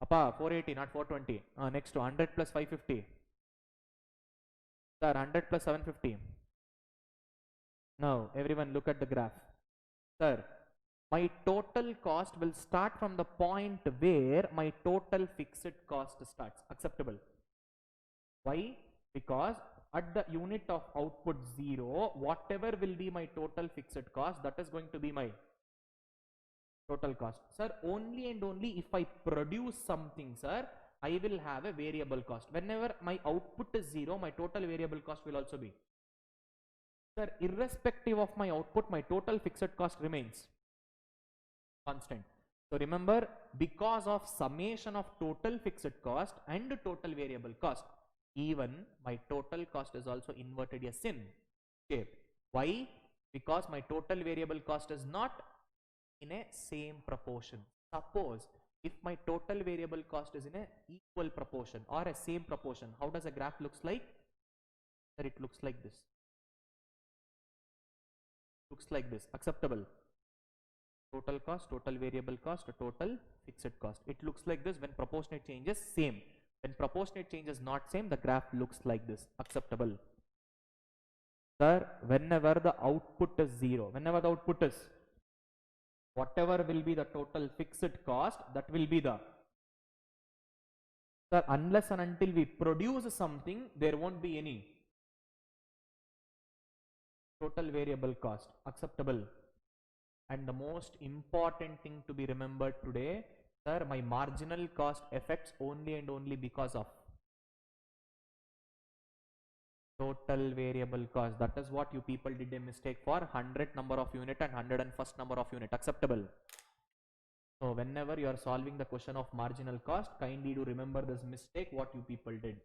Appa, 480, not 420. Next to 100 plus 550. Sir, 100 plus 750. Now, everyone look at the graph. Sir, my total cost will start from the point where my total fixed cost starts. Acceptable. Why? Because at the unit of output 0, whatever will be my total fixed cost, that is going to be my total cost. Sir, only and only if I produce something, sir, I will have a variable cost. Whenever my output is 0, my total variable cost will also be. Sir, irrespective of my output, my total fixed cost remains constant. So remember, because of summation of total fixed cost and total variable cost, even my total cost is also inverted as in shape. Why? Because my total variable cost is not in a same proportion. Suppose if my total variable cost is in a equal proportion or a same proportion, how does a graph looks like? Sir, it looks like this. Looks like this. Acceptable. Total cost, total variable cost, total fixed cost. It looks like this when proportionate changes same. When proportionate change is not same, the graph looks like this. Acceptable. Sir, whenever the output is 0, whenever the output is, whatever will be the total fixed cost, that will be the. Sir, unless and until we produce something, there won't be any total variable cost. Acceptable. And the most important thing to be remembered today, sir, my marginal cost affects only and only because of Total variable cost. That is what you people did a mistake for 100 number of unit and 101st number of unit. Acceptable. So whenever you are solving the question of marginal cost, kindly do remember this mistake what you people did.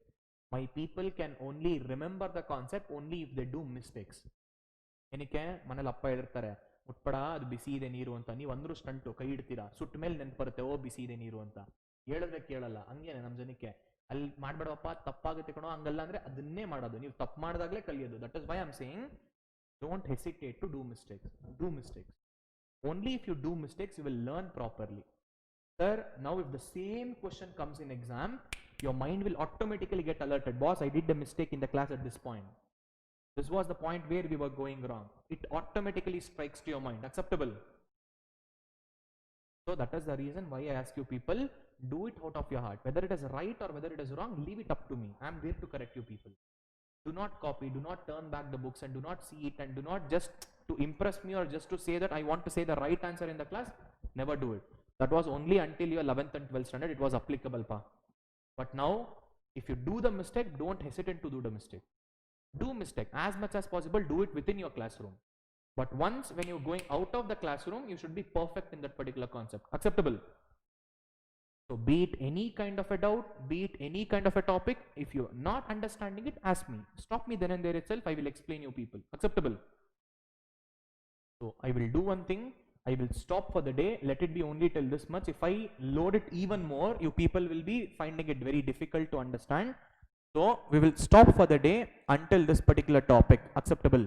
My people can only remember the concept only if they do mistakes. ಏನಕ್ಕೆ ಮನೇಲಿ ಅಪ್ಪ ಹೇಳಿರ್ತಾರೆ ಮುಟ್ಪಡ ಅದು ಬಿಸಿ ಇದೆ ನೀರು ಅಂತ, ನೀವು ಅಂದ್ರೂ ಸ್ಟಂಟು ಕೈ ಇಡ್ತೀರಾ, ಸುಟ್ಟ ಮೇಲೆ ನೆನ್ಪರುತ್ತೆ ಓ ಬಿಸಿ ಇದೆ ನೀರು ಅಂತ. ಹೇಳಿದ್ರೆ ಕೇಳಲ್ಲ. ಹಂಗೇನೆ ನಮ್ಮ ಜನಕ್ಕೆ ಅಲ್ಲಿ ಮಾಡ್ಬೇಡಪ್ಪ ತಪ್ಪಾಗುತ್ತೆ ಕಣೋ, ಹಂಗಲ್ಲ ಅಂದ್ರೆ ಅದನ್ನೇ ಮಾಡೋದು. ನೀವು ತಪ್ಪು ಮಾಡಿದಾಗಲೇ ಕಲಿಯೋದು. That is why I am saying don't hesitate to do mistakes. Do mistakes. Only if you do mistakes, you will learn properly. Sir, now if the same question comes in exam, your mind will automatically get alerted. Boss, I did a mistake in the class at this point. This was the point where we were going wrong. It automatically strikes to your mind. Acceptable? So that is the reason why I ask you people, do it out of your heart. Whether it is right or whether it is wrong, leave it up to me. I am there to correct you people. Do not copy, do not turn back the books and do not see it, and do not just to impress me or just to say that I want to say the right answer in the class. Never do it. That was only until your 11th and 12th standard it was applicable, pa. But now if you do the mistake, don't hesitate to do the mistake. Do mistake as much as possible, do it within your classroom. But once when you're going out of the classroom, you should be perfect in that particular concept. Acceptable? So be it any kind of a doubt, be it any kind of a topic, if you're not understanding it, ask me. Stop me then and there itself, I will explain you people. Acceptable? So I will do one thing, I will stop for the day, let it be only till this much. If I load it even more, you people will be finding it very difficult to understand. So we will stop for the day until this particular topic. Acceptable?